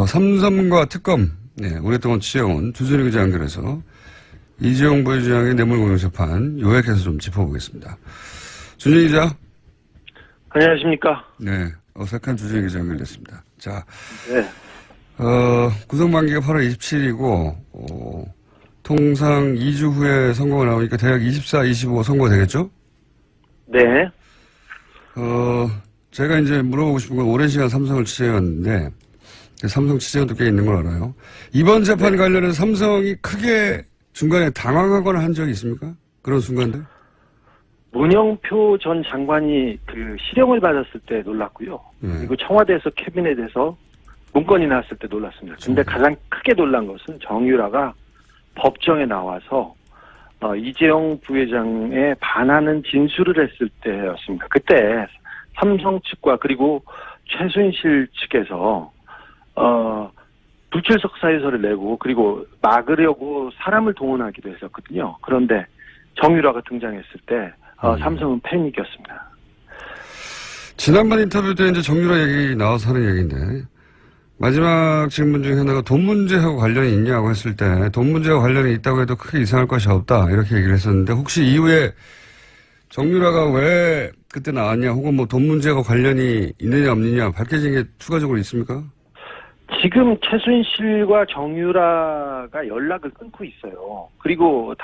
삼성과 특검, 네, 오랫동안 취재해온 주준희 기자 연결해서 이재용 부회장의 뇌물공여재판 요약해서 좀 짚어보겠습니다. 준희 기자. 안녕하십니까. 네, 어색한 주준희 기자 연결됐습니다. 자, 네. 구속만기가 8월 27일이고, 통상 2주 후에 선고가 나오니까 대략 24, 25 선고가 되겠죠? 네. 제가 이제 물어보고 싶은 건 오랜 시간 삼성을 취재해왔는데, 삼성 취재원도 꽤 있는 걸 알아요. 이번 재판 네. 관련해서 삼성이 크게 중간에 당황하거나 한 적이 있습니까? 그런 순간들? 문영표 전 장관이 그 실형을 받았을 때 놀랐고요. 그리고 청와대에서 캐비넷에서 문건이 나왔을 때 놀랐습니다. 근데 가장 크게 놀란 것은 정유라가 법정에 나와서 이재용 부회장에 반하는 진술을 했을 때였습니다. 그때 삼성 측과 그리고 최순실 측에서 불출석 사유서를 내고 그리고 막으려고 사람을 동원하기도 했었거든요. 그런데 정유라가 등장했을 때 삼성은 패닉이었습니다. 지난번 인터뷰 때 이제 정유라 얘기 나와서 하는 얘기인데 마지막 질문 중에 하나가 돈 문제하고 관련이 있냐고 했을 때 돈 문제와 관련이 있다고 해도 크게 이상할 것이 없다 이렇게 얘기를 했었는데 혹시 이후에 정유라가 왜 그때 나왔냐 혹은 뭐 돈 문제와 관련이 있느냐 없느냐 밝혀진 게 추가적으로 있습니까? 지금 최순실과 정유라가 연락을 끊고 있어요. 그리고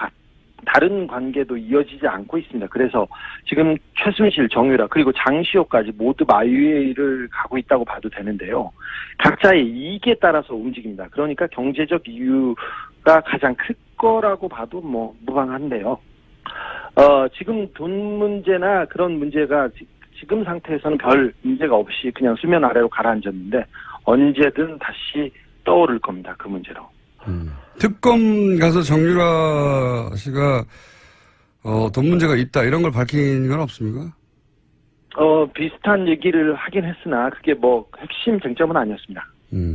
다른 관계도 이어지지 않고 있습니다. 그래서 지금 최순실, 정유라 그리고 장시호까지 모두 마유회를 가고 있다고 봐도 되는데요. 각자의 이익에 따라서 움직입니다. 그러니까 경제적 이유가 가장 클 거라고 봐도 뭐 무방한데요. 지금 돈 문제나 그런 문제가 지금 상태에서는 별 문제가 없이 그냥 수면 아래로 가라앉았는데 언제든 다시 떠오를 겁니다. 그 문제로. 특검 가서 정유라 씨가 돈 문제가 있다 이런 걸 밝힌 건 없습니까? 비슷한 얘기를 하긴 했으나 그게 뭐 핵심 쟁점은 아니었습니다.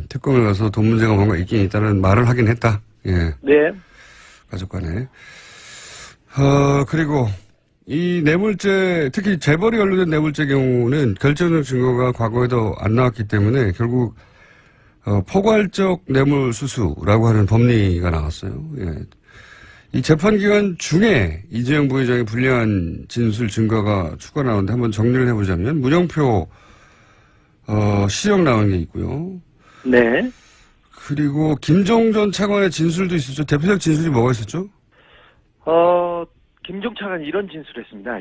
특검에 가서 돈 문제가 뭔가 있긴 있다는 말을 하긴 했다. 예. 네. 가족 간에. 그리고 이 뇌물죄, 특히 재벌이 연루된 뇌물죄 경우는 결정적 증거가 과거에도 안 나왔기 때문에 결국 포괄적 뇌물 수수라고 하는 법리가 나왔어요. 예. 이 재판 기간 중에 이재용 부회장의 불리한 진술 증거가 추가 나오는데 한번 정리를 해보자면 문영표 실형 나온 게 있고요. 네. 그리고 김종 전 차관의 진술도 있었죠. 대표적 진술이 뭐가 있었죠? 김종 차관이 이런 진술을 했습니다.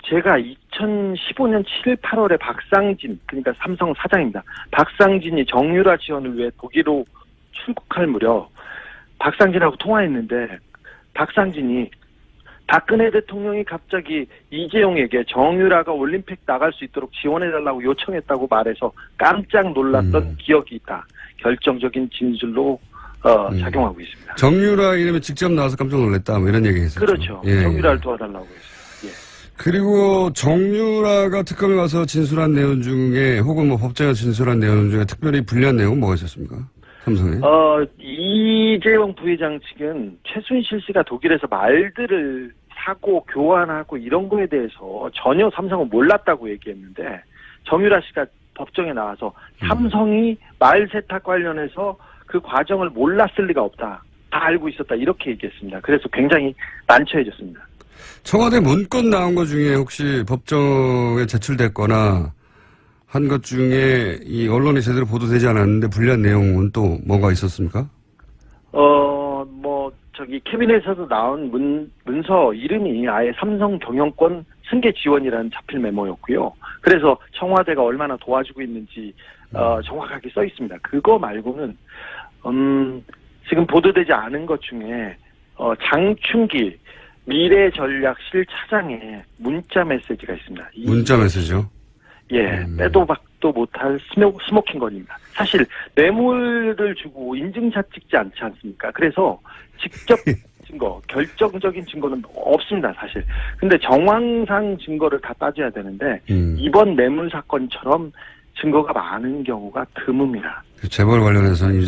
제가 2015년 7월 8월에 박상진, 그러니까 삼성 사장입니다. 박상진이 정유라 지원을 위해 독일로 출국할 무렵 박상진하고 통화했는데 박상진이 박근혜 대통령이 갑자기 이재용에게 정유라가 올림픽 나갈 수 있도록 지원해달라고 요청했다고 말해서 깜짝 놀랐던 기억이 있다. 결정적인 진술로 작용하고 있습니다. 정유라 이름이 직접 나와서 깜짝 놀랐다. 뭐 이런 얘기 했었죠. 그렇죠. 예, 정유라를 도와달라고 했어요. 예. 그리고 정유라가 특검에 와서 진술한 내용 중에 혹은 뭐 법정에 진술한 내용 중에 특별히 불리한 내용은 뭐가 있었습니까? 삼성에? 이재용 부회장 측은 최순실 씨가 독일에서 말들을 사고 교환하고 이런 거에 대해서 전혀 삼성은 몰랐다고 얘기했는데 정유라 씨가 법정에 나와서 삼성이 말 세탁 관련해서 그 과정을 몰랐을 리가 없다. 다 알고 있었다. 이렇게 얘기했습니다. 그래서 굉장히 난처해졌습니다. 청와대 문건 나온 것 중에 혹시 법정에 제출됐거나 한 것 중에 이 언론이 제대로 보도되지 않았는데 불리한 내용은 또 뭐가 있었습니까? 캐비넷에서 나온 문서 이름이 아예 삼성 경영권 승계 지원이라는 자필 메모였고요. 그래서 청와대가 얼마나 도와주고 있는지 정확하게 써 있습니다. 그거 말고는 지금 보도되지 않은 것 중에 장충기 미래전략실 차장의 문자 메시지가 있습니다. 문자 메시지요? 예, 빼도 박도 못할 스모킹건입니다. 사실 뇌물을 주고 인증샷 찍지 않지 않습니까? 그래서 직접 증거, 결정적인 증거는 없습니다, 사실. 근데 정황상 증거를 다 따져야 되는데 이번 뇌물 사건처럼 증거가 많은 경우가 드뭅니다. 재벌 관련해서는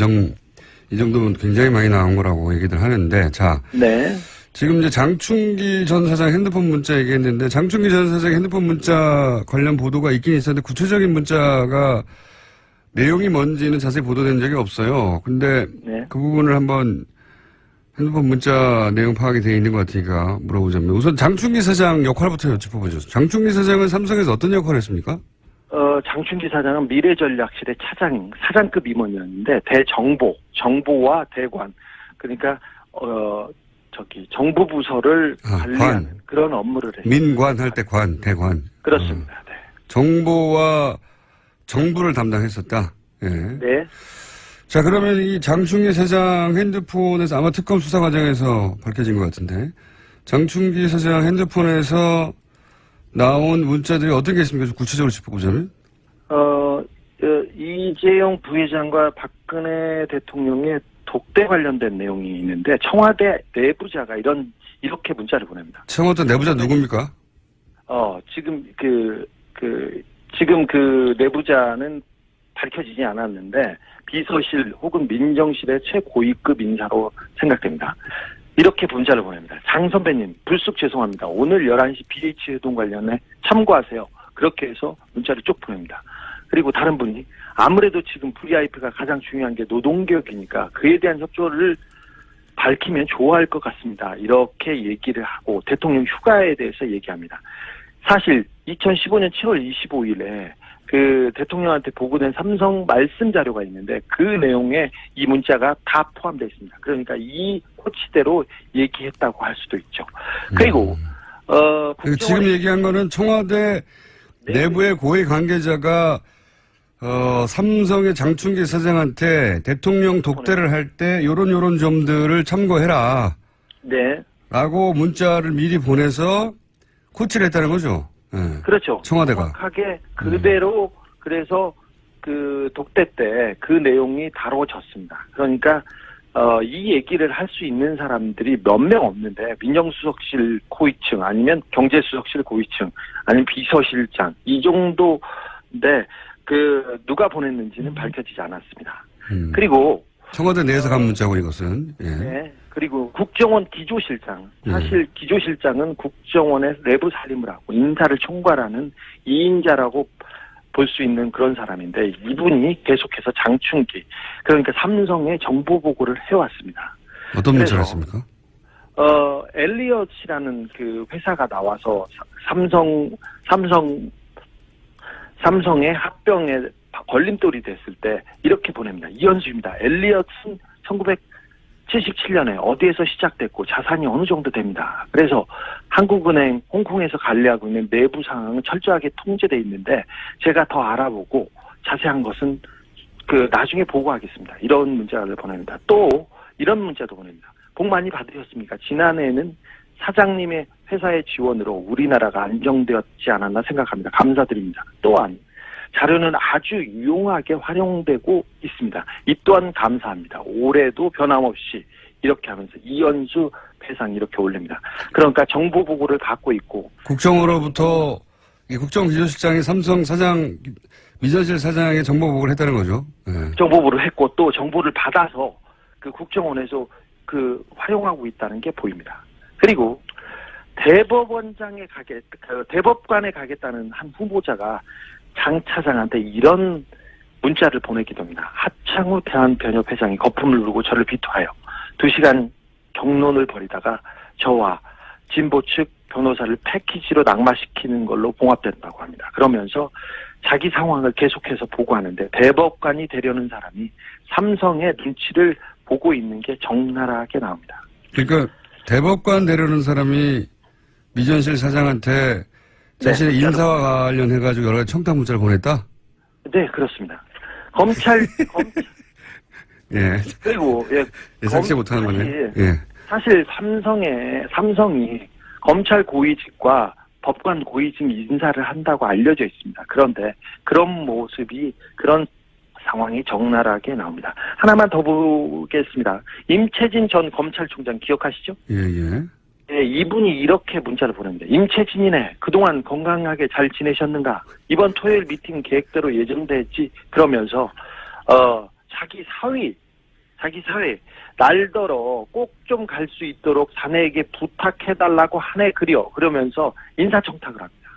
이 정도면 굉장히 많이 나온 거라고 얘기들 하는데, 자. 네. 지금 이제 장충기 전 사장 핸드폰 문자 얘기했는데, 장충기 전 사장 핸드폰 문자 관련 보도가 있긴 있었는데, 구체적인 문자가 내용이 뭔지는 자세히 보도된 적이 없어요. 근데 네. 그 부분을 한번 핸드폰 문자 내용 파악이 되어 있는 것 같으니까 물어보자면 우선 장충기 사장 역할부터 여쭤보죠. 장충기 사장은 삼성에서 어떤 역할을 했습니까? 장충기 사장은 미래전략실의 사장급 임원이었는데 정보와 대관 그러니까 정부 부서를 관리하는 그런 업무를 했습니다. 민관 할 때 대관. 그렇습니다. 네. 정보와 정부를 담당했었다. 예. 네. 자, 그러면 이 장충기 사장 핸드폰에서 아마 특검 수사 과정에서 밝혀진 것 같은데 장충기 사장 핸드폰에서 나온 문자들이 어떤 게 있습니까? 좀 구체적으로 짚어보자면. 이재용 부회장과 박근혜 대통령의 독대 관련된 내용이 있는데 청와대 내부자가 이렇게 문자를 보냅니다. 청와대 내부자 누굽니까? 지금 지금 그 내부자는 밝혀지지 않았는데 비서실 혹은 민정실의 최고위급 인사로 생각됩니다. 이렇게 문자를 보냅니다. 장 선배님 불쑥 죄송합니다. 오늘 11시 BH 회동 관련해 참고하세요. 그렇게 해서 문자를 쭉 보냅니다. 그리고 다른 분이 아무래도 지금 VIP가 가장 중요한 게 노동개혁이니까 그에 대한 협조를 밝히면 좋아할 것 같습니다. 이렇게 얘기를 하고 대통령 휴가에 대해서 얘기합니다. 사실 2015년 7월 25일에 그 대통령한테 보고된 삼성 말씀 자료가 있는데 그 내용에 이 문자가 다 포함되어 있습니다. 그러니까 이 코치대로 얘기했다고 할 수도 있죠. 그리고 지금 얘기한 거는 청와대 내부의 고위 관계자가 삼성의 장충기 사장한테 대통령 독대를 할 때 요런 점들을 참고해라. 네. 라고 문자를 미리 보내서 코치를 했다는 거죠. 네. 그렇죠. 청와대가. 정확하게 그대로 그래서 그 독대 때 그 내용이 다뤄졌습니다. 그러니까 이 얘기를 할 수 있는 사람들이 몇 명 없는데 민정수석실 고위층 아니면 경제수석실 고위층 아니면 비서실장 이 정도인데 누가 보냈는지는 밝혀지지 않았습니다. 그리고 청와대 내에서 간 문자고 이것은. 예. 네. 그리고 국정원 기조실장 사실 기조실장은 국정원의 내부 살림을 하고 인사를 총괄하는 2인자라고 볼 수 있는 그런 사람인데 이분이 계속해서 장충기 그러니까 삼성의 정보 보고를 해왔습니다. 어떤 문자를 했습니까? 엘리엇이라는 그 회사가 나와서 삼성의 합병에 걸림돌이 됐을 때 이렇게 보냅니다. 이현수입니다. 엘리엇은 1977년에 어디에서 시작됐고 자산이 어느 정도 됩니다. 그래서 한국은행 홍콩에서 관리하고 있는 내부 상황은 철저하게 통제되어 있는데 제가 더 알아보고 자세한 것은 나중에 보고하겠습니다. 이런 문자를 보냅니다. 또 이런 문자도 보냅니다. 복 많이 받으셨습니까? 지난해에는 사장님의 회사의 지원으로 우리나라가 안정되었지 않았나 생각합니다. 감사드립니다. 또한 자료는 아주 유용하게 활용되고 있습니다. 이 또한 감사합니다. 올해도 변함없이 이렇게 하면서 이현수 배상 이렇게 올립니다. 그러니까 정보 보고를 받고 있고 국정으로부터 이 국정기조실장이 삼성 사장 민정실 사장에게 정보 보고를 했다는 거죠. 네. 정보 보고를 했고 또 정보를 받아서 그 국정원에서 활용하고 있다는 게 보입니다. 그리고 대법관에 가겠다는 한 후보자가 장 차장한테 이런 문자를 보내기도 합니다. 하창우 대한변협 회장이 거품을 누르고 저를 비토하여 2시간 경론을 벌이다가 저와 진보 측 변호사를 패키지로 낙마시키는 걸로 봉합됐다고 합니다. 그러면서 자기 상황을 계속해서 보고하는데 대법관이 되려는 사람이 삼성의 눈치를 보고 있는 게 적나라하게 나옵니다. 그러니까 대법관 되려는 사람이 미전실 사장한테 자신의 인사와 관련해가지고 여러 가지 청탁 문자를 보냈다? 네, 그렇습니다. 검찰. 예. 그리고, 예상치 못하는 거네. 예. 사실 삼성이 검찰 고위직과 법관 고위직 인사를 한다고 알려져 있습니다. 그런데 그런 모습이, 그런 상황이 적나라하게 나옵니다. 하나만 더 보겠습니다. 임채진 전 검찰총장 기억하시죠? 예. 네, 이분이 이렇게 문자를 보냅니다. 임채진이네. 그동안 건강하게 잘 지내셨는가? 이번 토요일 미팅 계획대로 예정됐지? 그러면서 자기 사위 날더러 꼭 좀 갈 수 있도록 자네에게 부탁해달라고 하네 그려. 그러면서 인사청탁을 합니다.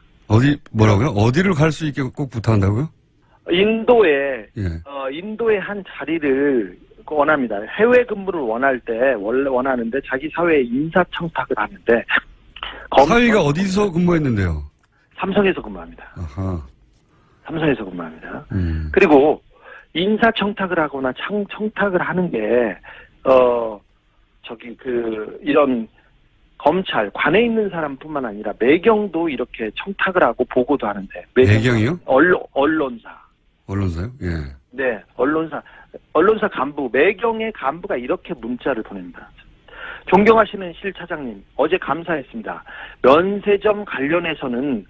뭐라고요? 어디를 갈 수 있게 꼭 부탁한다고요? 인도에 예. 인도의 한 자리를 원합니다. 해외 근무를 원할 때 원래 원하는데 자기 사회에 인사청탁을 하는데 사위가 어디서 근무했는데요? 삼성에서 근무합니다. 아하. 삼성에서 근무합니다. 그리고 인사청탁을 하거나 청탁을 하는 게 이런 검찰 관에 있는 사람뿐만 아니라 매경도 이렇게 청탁을 하고 보고도 하는데 매경이요? 언론사요? 예. 네, 언론사 간부 매경의 간부가 이렇게 문자를 보냅니다. 존경하시는 실 차장님, 어제 감사했습니다. 면세점 관련해서는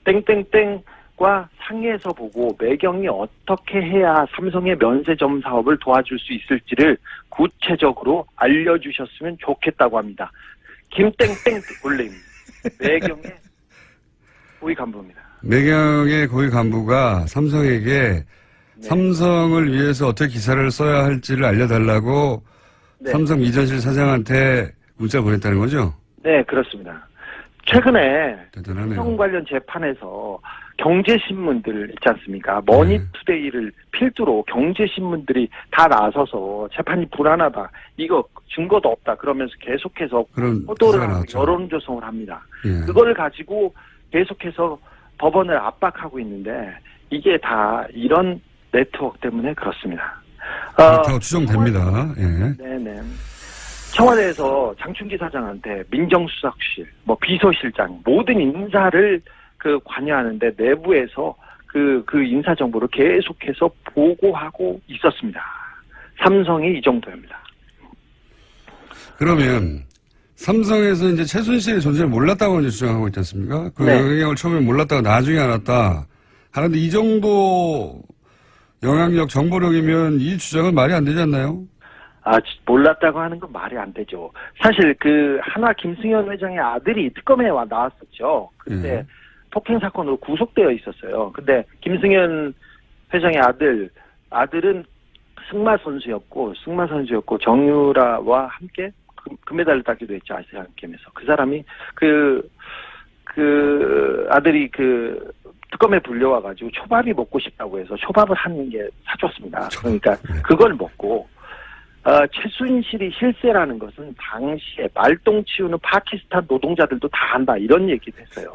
땡땡땡과 상의해서 보고 매경이 어떻게 해야 삼성의 면세점 사업을 도와줄 수 있을지를 구체적으로 알려주셨으면 좋겠다고 합니다. 김땡땡 올림 매경의 고위 간부입니다. 매경의 고위 간부가 삼성에게 삼성을 위해서 어떻게 기사를 써야 할지를 알려달라고 삼성 미전실 사장한테 문자 보냈다는 거죠? 네, 그렇습니다. 최근에 대단하네요. 삼성 관련 재판에서 경제신문들 있지 않습니까? 머니투데이를 필두로 경제신문들이 다 나서서 재판이 불안하다. 이거 증거도 없다. 그러면서 계속해서 호도를 하고 여론 조성을 합니다. 예. 그걸 가지고 계속해서 법원을 압박하고 있는데 이게 다 이런 네트워크 때문에 그렇습니다. 그렇다고 추정됩니다. 예. 네네. 청와대에서 장충기 사장한테 민정수석실, 비서실장 모든 인사를 관여하는데 내부에서 그 인사 정보를 계속해서 보고하고 있었습니다. 삼성이 이 정도입니다. 그러면 삼성에서 이제 최순실의 존재를 몰랐다고 이제 주장하고 있지 않습니까? 그 영향력을 처음에 몰랐다가 나중에 알았다. 하는데 이 정도 영향력, 정보력이면 이 주장은 말이 안 되지 않나요? 몰랐다고 하는 건 말이 안 되죠. 사실 한화 김승현 회장의 아들이 특검에 나왔었죠. 그때 폭행 사건으로 구속되어 있었어요. 근데 김승현 회장의 아들은 승마 선수였고 정유라와 함께 금메달을 따기도 했죠. 아시안 게임에서. 그 사람이 아들이 특검에 불려와가지고 초밥이 먹고 싶다고 해서 초밥을 한 개 사줬습니다. 그러니까 그걸 먹고 최순실이 실세라는 것은 당시에 말똥 치우는 파키스탄 노동자들도 다 한다 이런 얘기도 했어요.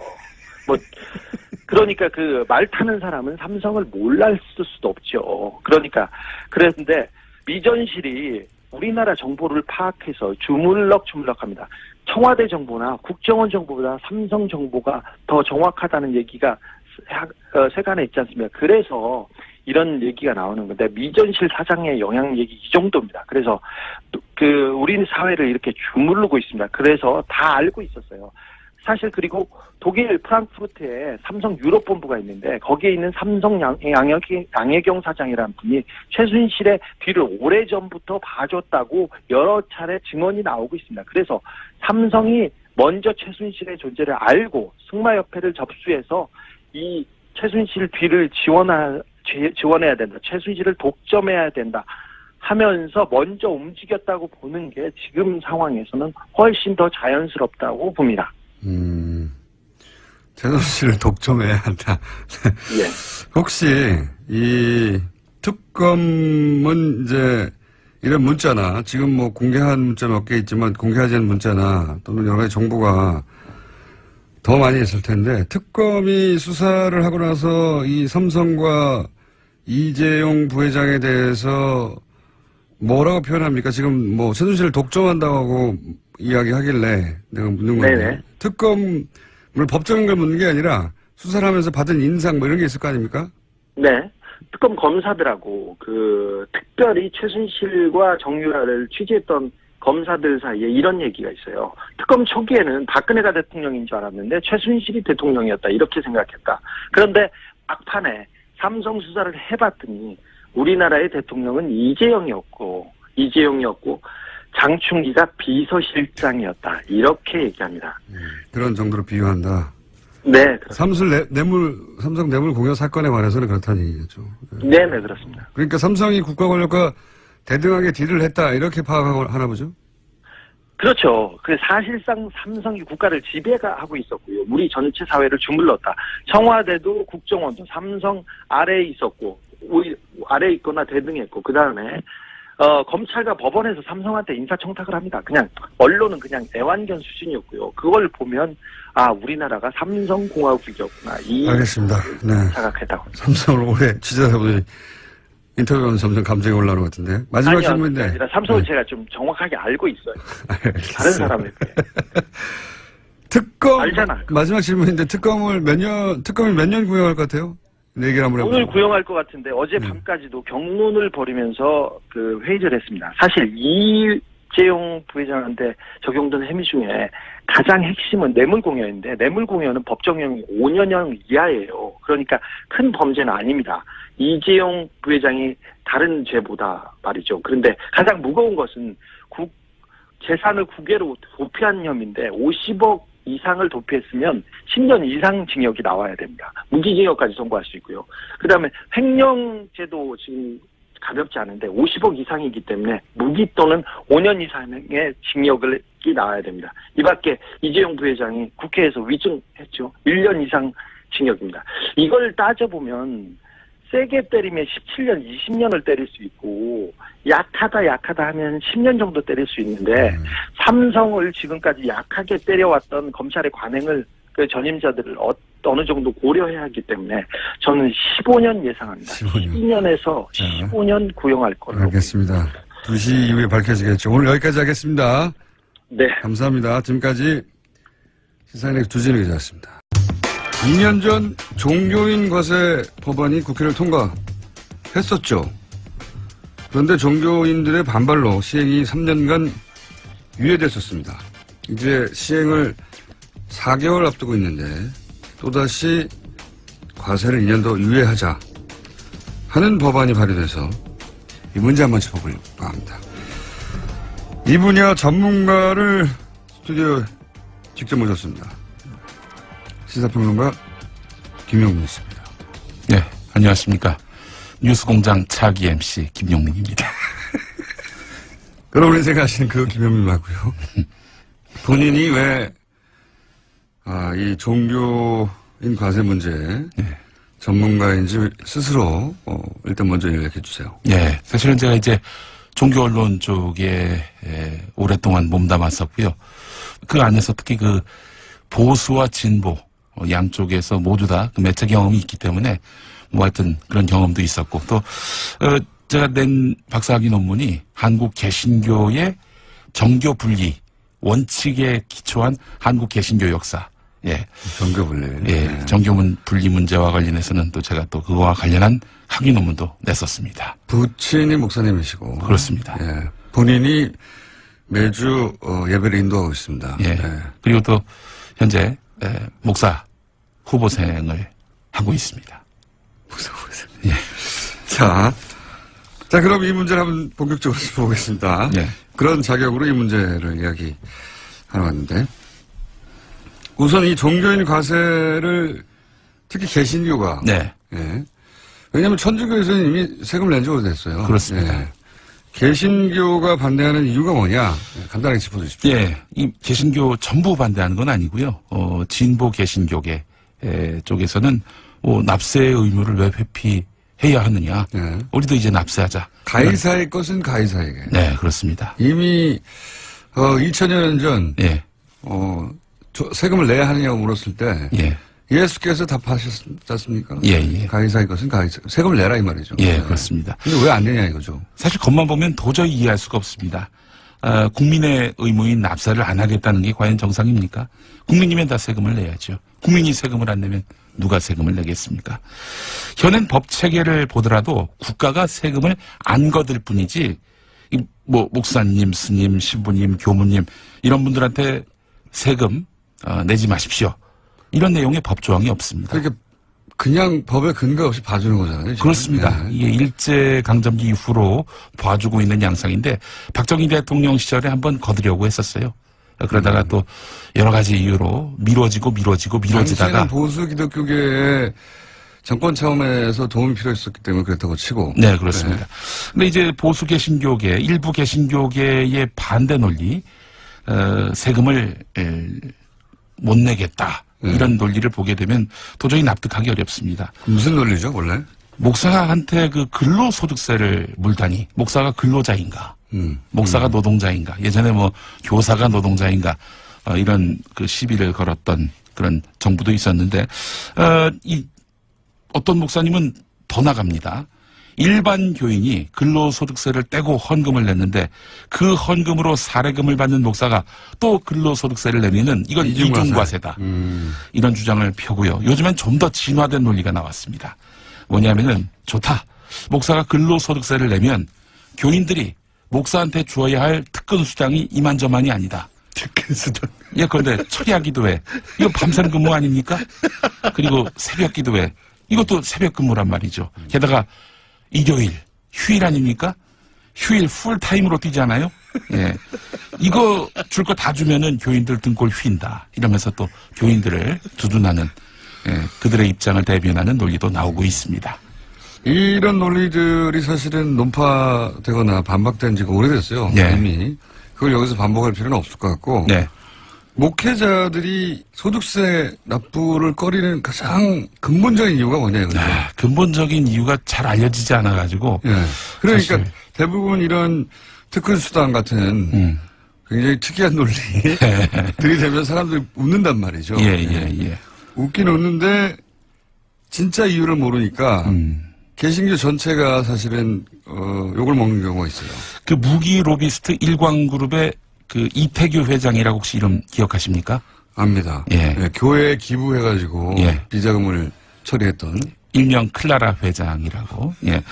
그러니까 말 타는 사람은 삼성을 몰랐을 수도 없죠. 그랬는데 미전실이 우리나라 정보를 파악해서 주물럭주물럭합니다. 청와대 정보나 국정원 정보보다 삼성 정보가 더 정확하다는 얘기가 세간에 있지 않습니까? 그래서 이런 얘기가 나오는 건데 미전실 사장의 영향력이 이 정도입니다. 그래서 우리 사회를 이렇게 주무르고 있습니다. 그래서 다 알고 있었어요. 사실 그리고 독일 프랑크푸르트에 삼성 유럽 본부가 있는데 거기에 있는 삼성 양혜경 사장이라는 분이 최순실의 뒤를 오래전부터 봐줬다고 여러 차례 증언이 나오고 있습니다. 그래서 삼성이 먼저 최순실의 존재를 알고 승마협회를 접수해서 이 최순실 뒤를 지원해야 된다. 최순실을 독점해야 된다. 하면서 먼저 움직였다고 보는 게 지금 상황에서는 훨씬 더 자연스럽다고 봅니다. 최순실을 독점해야 한다. 예. 혹시 이 특검은 이제 이런 문자나 지금 공개한 문자 몇 개 있지만 공개하지 않은 문자나 또는 여러 가지 정보가 더 많이 있을 텐데 특검이 수사를 하고 나서 이 삼성과 이재용 부회장에 대해서 뭐라고 표현합니까? 지금 최순실을 독점한다고 이야기하길래 내가 묻는 건데 특검을 법적인 걸 묻는 게 아니라 수사를 하면서 받은 인상 이런 게 있을 거 아닙니까? 네. 특검 검사들하고 특별히 최순실과 정유라를 취재했던 검사들 사이에 이런 얘기가 있어요. 특검 초기에는 박근혜가 대통령인 줄 알았는데 최순실이 대통령이었다 이렇게 생각했다. 그런데 막판에 삼성 수사를 해봤더니 우리나라의 대통령은 이재용이었고 장충기가 비서실장이었다 이렇게 얘기합니다. 그런 정도로 비유한다. 네. 삼성 뇌물 공여 사건에 관해서는 그렇다는 얘기죠. 네, 그렇습니다. 그러니까 삼성이 국가 권력과 대등하게 딜을 했다 이렇게 파악하나 보죠? 그렇죠. 사실상 삼성이 국가를 지배하고 있었고요. 우리 전체 사회를 주물렀다. 청와대도 국정원도 삼성 아래에 있었고 아래에 있거나 대등했고, 그 다음에 검찰과 법원에서 삼성한테 인사청탁을 합니다. 그냥 언론은 그냥 애완견 수준이었고요. 그걸 보면 우리나라가 삼성공화국이었구나. 알겠습니다. 네. 자각했다고. 삼성을 오래 취재하다 보니 인터뷰하면 점점 감정이 올라오는 것 같은데. 마지막 질문인데. 아니라 삼성을 제가 좀 정확하게 알고 있어요. 알겠어요. 다른 사람에 비해. 특검. 알잖아. 마지막 질문인데 특검이 몇 년 구형할 것 같아요? 얘기를 한번 해보세요. 오늘 구형할 것 같은데 어제 밤까지도 경론을 벌이면서 그 회의를 했습니다. 사실 이재용 부회장한테 적용된 혐의 중에 가장 핵심은 뇌물공여인데 뇌물공여는 법정형이 5년형 이하예요. 그러니까 큰 범죄는 아닙니다. 이재용 부회장이 다른 죄보다 말이죠. 그런데 가장 무거운 것은 재산을 국외로 도피한 혐의인데 50억 이상을 도피했으면 10년 이상 징역이 나와야 됩니다. 무기징역까지 선고할 수 있고요. 그 다음에 횡령죄도 지금 가볍지 않은데 50억 이상이기 때문에 무기 또는 5년 이상의 징역이 나와야 됩니다. 이 밖에 이재용 부회장이 국회에서 위증했죠. 1년 이상 징역입니다. 이걸 따져보면 세게 때리면 17년, 20년을 때릴 수 있고 약하다 하면 10년 정도 때릴 수 있는데 삼성을 지금까지 약하게 때려왔던 검찰의 관행을 그 전임자들을 어느 정도 고려해야 하기 때문에 저는 15년 예상합니다. 12년에서 15년 구형할 걸로. 알겠습니다. 2시 이후에 밝혀지겠죠. 오늘 여기까지 하겠습니다. 네. 감사합니다. 지금까지 시사인의 두진우 기자였습니다. 2년 전 종교인 과세 법안이 국회를 통과했었죠. 그런데 종교인들의 반발로 시행이 3년간 유예됐었습니다. 이제 시행을 4개월 앞두고 있는데 또다시 과세를 2년 더 유예하자 하는 법안이 발의돼서 이 문제 한번 짚어보려고 합니다. 이 분야 전문가를 스튜디오에 직접 모셨습니다. 시사평론가 김용민 씨입니다. 네, 안녕하십니까. 뉴스공장 차기 MC 김용민입니다. 여러분이 생각하시는 그 김용민 맞고요. 본인이 왜 이 종교인 과세 문제 전문가인지 스스로 일단 먼저 얘기해 주세요. 네, 사실은 제가 이제 종교 언론 쪽에 오랫동안 몸담았었고요. 그 안에서 특히 그 보수와 진보 양쪽에서 모두 다 그 매체 경험이 있기 때문에 뭐 하여튼 그런 경험도 있었고 또 제가 낸 박사학위 논문이 한국 개신교의 정교 분리 원칙에 기초한 한국 개신교 역사. 예. 정교 분리. 예. 정교 분리 문제와 관련해서는 또 제가 또 그거와 관련한 학위 논문도 냈었습니다. 부친이 목사님이시고. 그렇습니다. 예. 본인이 매주 예배를 인도하고 있습니다. 예. 그리고 또 현재 목사 후보생을 하고 있습니다. 목사 후보생. 예. 자, 그럼 이 문제를 한번 본격적으로 보겠습니다. 예. 그런 자격으로 이 문제를 이야기하러 왔는데 우선 이 종교인 과세를 특히 개신교가 네. 예. 왜냐하면 천주교에서는 이미 세금을 낸 지 오래됐어요. 그렇습니다. 예. 개신교가 반대하는 이유가 뭐냐? 간단하게 짚어주십시오. 예, 이 개신교 전부 반대하는 건 아니고요. 진보 개신교계 쪽에서는 납세의 의무를 왜 회피해야 하느냐? 예. 우리도 이제 납세하자. 가이사의 것은 가이사에게. 네, 그렇습니다. 이미 2000년 전 예, 세금을 내야 하느냐고 물었을 때 예, 예수께서 답하셨지 않습니까? 예. 가이사의 것은 가이사. 세금을 내라 이 말이죠. 예, 그렇습니다. 근데 왜 안 내냐 이거죠. 사실 겉만 보면 도저히 이해할 수가 없습니다. 국민의 의무인 납세를 안 하겠다는 게 과연 정상입니까? 국민이면 다 세금을 내야죠. 국민이 세금을 안 내면 누가 세금을 내겠습니까? 현행 법 체계를 보더라도 국가가 세금을 안 거둘 뿐이지, 목사님, 스님, 신부님, 교무님, 이런 분들한테 세금, 내지 마십시오. 이런 내용의 법 조항이 없습니다. 그러니까 그냥 법에 근거 없이 봐주는 거잖아요. 지금. 그렇습니다. 네. 이게 일제강점기 이후로 봐주고 있는 양상인데 박정희 대통령 시절에 한번 거두려고 했었어요. 그러다가 또 여러 가지 이유로 미뤄지다가 당시에는 보수 기독교계의 정권 차원에서 도움이 필요했었기 때문에 그랬다고 치고. 네, 그렇습니다. 근데 이제 보수 개신교계, 일부 개신교계의 반대 논리, 세금을 못 내겠다. 이런 논리를 보게 되면 도저히 납득하기 어렵습니다. 무슨 논리죠, 원래? 목사한테 그 근로소득세를 물다니 목사가 근로자인가? 목사가 노동자인가? 예전에 뭐 교사가 노동자인가? 이런 그 시비를 걸었던 그런 정부도 있었는데 어떤 목사님은 더 나갑니다. 일반 교인이 근로소득세를 떼고 헌금을 냈는데 그 헌금으로 사례금을 받는 목사가 또 근로소득세를 내면은 이건 이중과세다. 이런 주장을 펴고요. 요즘엔 좀 더 진화된 논리가 나왔습니다. 뭐냐면은 좋다. 목사가 근로소득세를 내면 교인들이 목사한테 주어야 할 특근수당이 이만저만이 아니다. 특근수당. 예, 그런데 철야 기도회 이거 밤샘 근무 아닙니까? 그리고 새벽 기도회 이것도 새벽 근무란 말이죠. 게다가 일요일 휴일 아닙니까? 휴일 풀타임으로 뛰잖아요. 예, 이거 줄 거 다 주면은 교인들 등골 휜다. 이러면서 또 교인들을 두둔하는 그들의 입장을 대변하는 논리도 나오고 있습니다. 이런 논리들이 사실은 논파되거나 반박된 지가 오래됐어요. 네. 이미. 그걸 여기서 반복할 필요는 없을 것 같고. 네. 목회자들이 소득세 납부를 꺼리는 가장 근본적인 이유가 뭐냐요. 근본적인 이유가 잘 알려지지 않아가지고. 예. 그러니까 사실. 대부분 이런 특근수당 같은 굉장히 특이한 논리 들이대면 사람들이 웃는단 말이죠. 예. 웃긴 웃는데 진짜 이유를 모르니까 개신교 전체가 사실은 욕을 먹는 경우가 있어요. 그 무기 로비스트 일광그룹의 그 이태규 회장이라고 혹시 이름 기억하십니까? 압니다. 예. 예, 교회에 기부해가지고 예. 비자금을 처리했던. 일명 클라라 회장이라고. 예.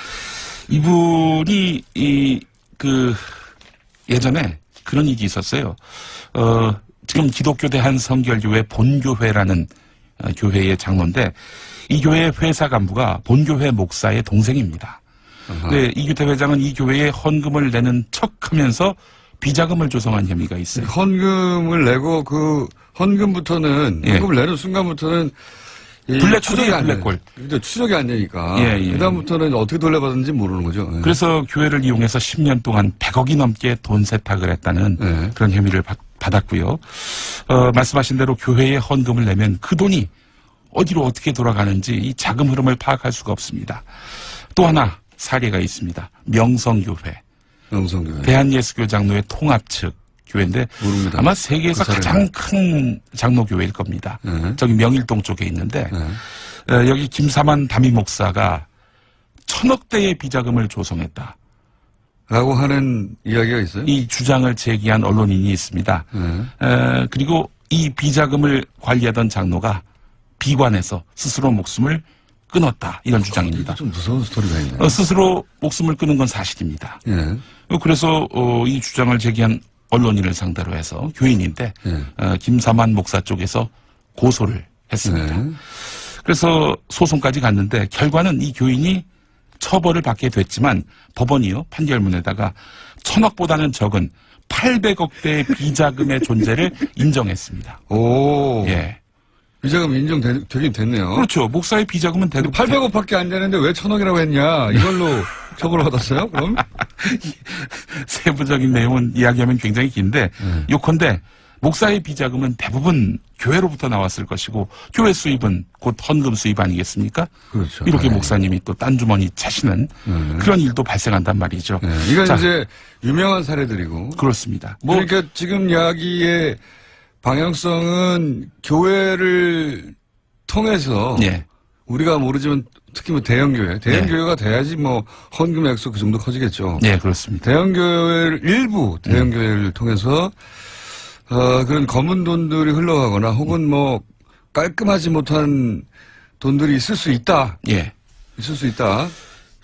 이분이 예전에 그런 일이 있었어요. 지금 기독교 대한성결교회 본교회라는 교회의 장로인데 이 교회의 회사 간부가 본교회 목사의 동생입니다. 네, 이규태 회장은 이 교회에 헌금을 내는 척하면서 비자금을 조성한 혐의가 있어요. 헌금을 내고 그 헌금부터는 예. 헌금을 내는 순간부터는 블랙홀이에요, 블랙홀. 추적이 안 되니까. 예. 그다음부터는 어떻게 돌려받는지 모르는 거죠. 예. 그래서 교회를 이용해서 10년 동안 100억이 넘게 돈 세탁을 했다는 예. 그런 혐의를 받았고요. 말씀하신 대로 교회에 헌금을 내면 그 돈이 어디로 어떻게 돌아가는지 이 자금 흐름을 파악할 수가 없습니다. 또 하나 사례가 있습니다. 명성교회. 명성교회. 대한예수교 장로회 통합 측 교회인데 모릅니다. 아마 세계에서 그 가장 큰 장로교회일 겁니다. 저기 명일동 쪽에 있는데 여기 김사만 담임 목사가 1,000억대의 비자금을 조성했다. 라고 하는 이야기가 있어요? 이 주장을 제기한 언론인이 있습니다. 그리고 이 비자금을 관리하던 장로가 비관해서 스스로 목숨을 끊었다. 이런 주장입니다. 좀 무서운 스토리가 있네요. 스스로 목숨을 끊은 건 사실입니다. 예. 그래서 이 주장을 제기한 언론인을 상대로 해서 교인인데 김사만 목사 쪽에서 고소를 했습니다. 그래서 소송까지 갔는데 결과는 이 교인이 처벌을 받게 됐지만 법원이요 판결문에다가 1,000억보다는 적은 800억대의 비자금의 존재를 인정했습니다. 오. 예. 비자금 인정되긴 됐네요. 그렇죠. 목사의 비자금은 대부분 800억밖에 안 되는데 왜 1,000억이라고 했냐. 이걸로 처벌을 받았어요? 그럼? 세부적인 내용은 이야기하면 굉장히 긴데 요컨대 목사의 비자금은 대부분 교회로부터 나왔을 것이고 교회 수입은 곧 헌금 수입 아니겠습니까? 그렇죠. 이렇게 네. 목사님이 또 딴 주머니 차시는 그런 일도 발생한단 말이죠. 네. 이건 자, 이제 유명한 사례들이고. 그렇습니다. 그러니까 지금 이야기의 방향성은 교회를 통해서 예. 우리가 모르지만 특히 뭐 대형교회가 돼야지 뭐 헌금 액수 그 정도 커지겠죠. 네, 그렇습니다. 일부 대형교회를 통해서 그런 검은 돈들이 흘러가거나 혹은 뭐 깔끔하지 못한 돈들이 있을 수 있다. 예. 있을 수 있다.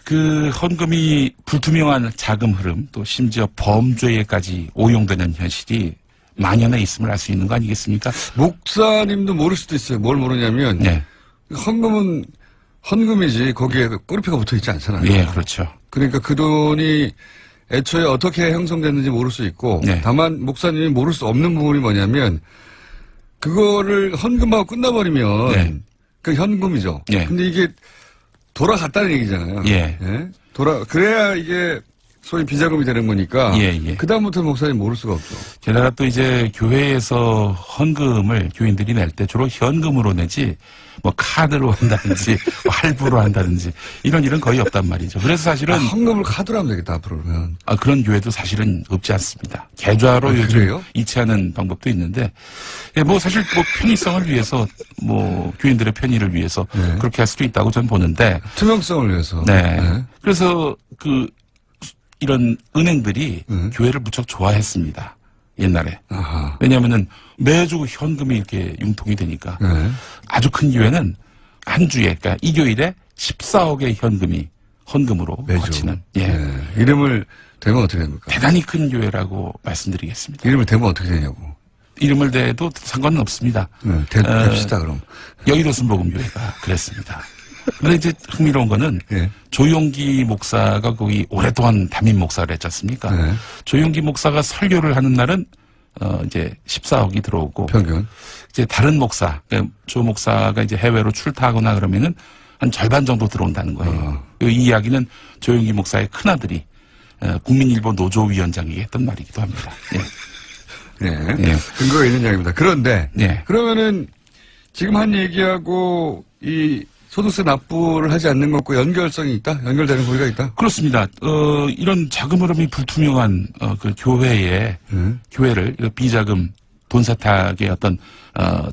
그 헌금이 불투명한 자금 흐름 또 심지어 범죄에까지 오용되는 현실이 만연해 있음을 알 수 있는 거 아니겠습니까? 목사님도 모를 수도 있어요. 뭘 모르냐면 네. 헌금은 헌금이지 거기에 꼬리표가 붙어 있지 않잖아요. 예, 그렇죠. 그러니까 그 돈이 애초에 어떻게 형성됐는지 모를 수 있고 네. 다만 목사님이 모를 수 없는 부분이 뭐냐면 그거를 헌금하고 끝나버리면 네. 그 현금이죠. 네. 근데 이게 돌아갔다는 얘기잖아요. 예. 그래야 이게 소위 비자금이 되는 거니까. 예, 예. 그다음부터 목사님 모를 수가 없죠. 게다가 또 이제 교회에서 헌금을 교인들이 낼 때 주로 현금으로 내지 뭐 카드로 한다든지 뭐 할부로 한다든지 이런 일은 거의 없단 말이죠. 그래서 사실은 헌금을 카드로 하면 되겠다, 앞으로 그러면. 그런 교회도 사실은 없지 않습니다. 계좌로 요즘 그래요? 이체하는 방법도 있는데, 예, 뭐 사실 뭐 편의성을 위해서 뭐 교인들의 편의를 위해서 네. 그렇게 할 수도 있다고 저는 보는데, 투명성을 위해서. 네. 그래서 이런 은행들이 네. 교회를 무척 좋아했습니다. 옛날에. 아하. 왜냐하면은 매주 현금이 이렇게 융통이 되니까. 네. 아주 큰 교회는 한 주에, 그러니까 이 교일에 14억의 현금이 헌금으로 매주. 거치는. 예. 네. 이름을 대면 어떻게 됩니까? 대단히 큰 교회라고 말씀드리겠습니다. 이름을 대면 어떻게 되냐고. 이름을 대도 상관은 없습니다. 네. 됩시다, 그럼. 여의도 순복음교회가 그랬습니다. 그런데 이제 흥미로운 거는 예. 조용기 목사가 거기 오랫동안 담임 목사를 했지 않습니까? 네. 조용기 목사가 설교를 하는 날은 이제 14억이 들어오고 평균. 이제 다른 목사, 그러니까 조 목사가 이제 해외로 출타하거나 그러면은 한 절반 정도 들어온다는 거예요. 이 이야기는 조용기 목사의 큰아들이 국민일보 노조위원장에게 했던 말이기도 합니다. 예. 네. 예. 근거가 있는 이야기입니다. 그런데. 예. 그러면은 지금 한 얘기하고 이 소득세 납부를 하지 않는 것과 연결성이 있다? 연결되는 고리가 있다? 그렇습니다. 이런 자금 흐름이 불투명한 그 교회를 비자금 돈 세탁의 어떤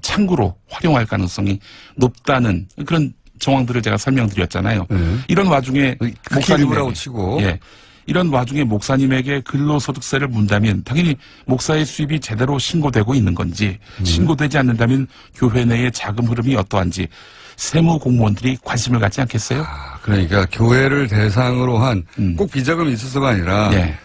창구로 활용할 가능성이 높다는 그런 정황들을 제가 설명드렸잖아요. 이런 와중에 목사님이라고 치고. 예. 이런 와중에 목사님에게 근로소득세를 문다면 당연히 목사의 수입이 제대로 신고되고 있는 건지 신고되지 않는다면 교회 내의 자금 흐름이 어떠한지 세무 공무원들이 관심을 갖지 않겠어요? 아, 그러니까 교회를 대상으로 한 꼭 비자금이 있어서가 아니라 예.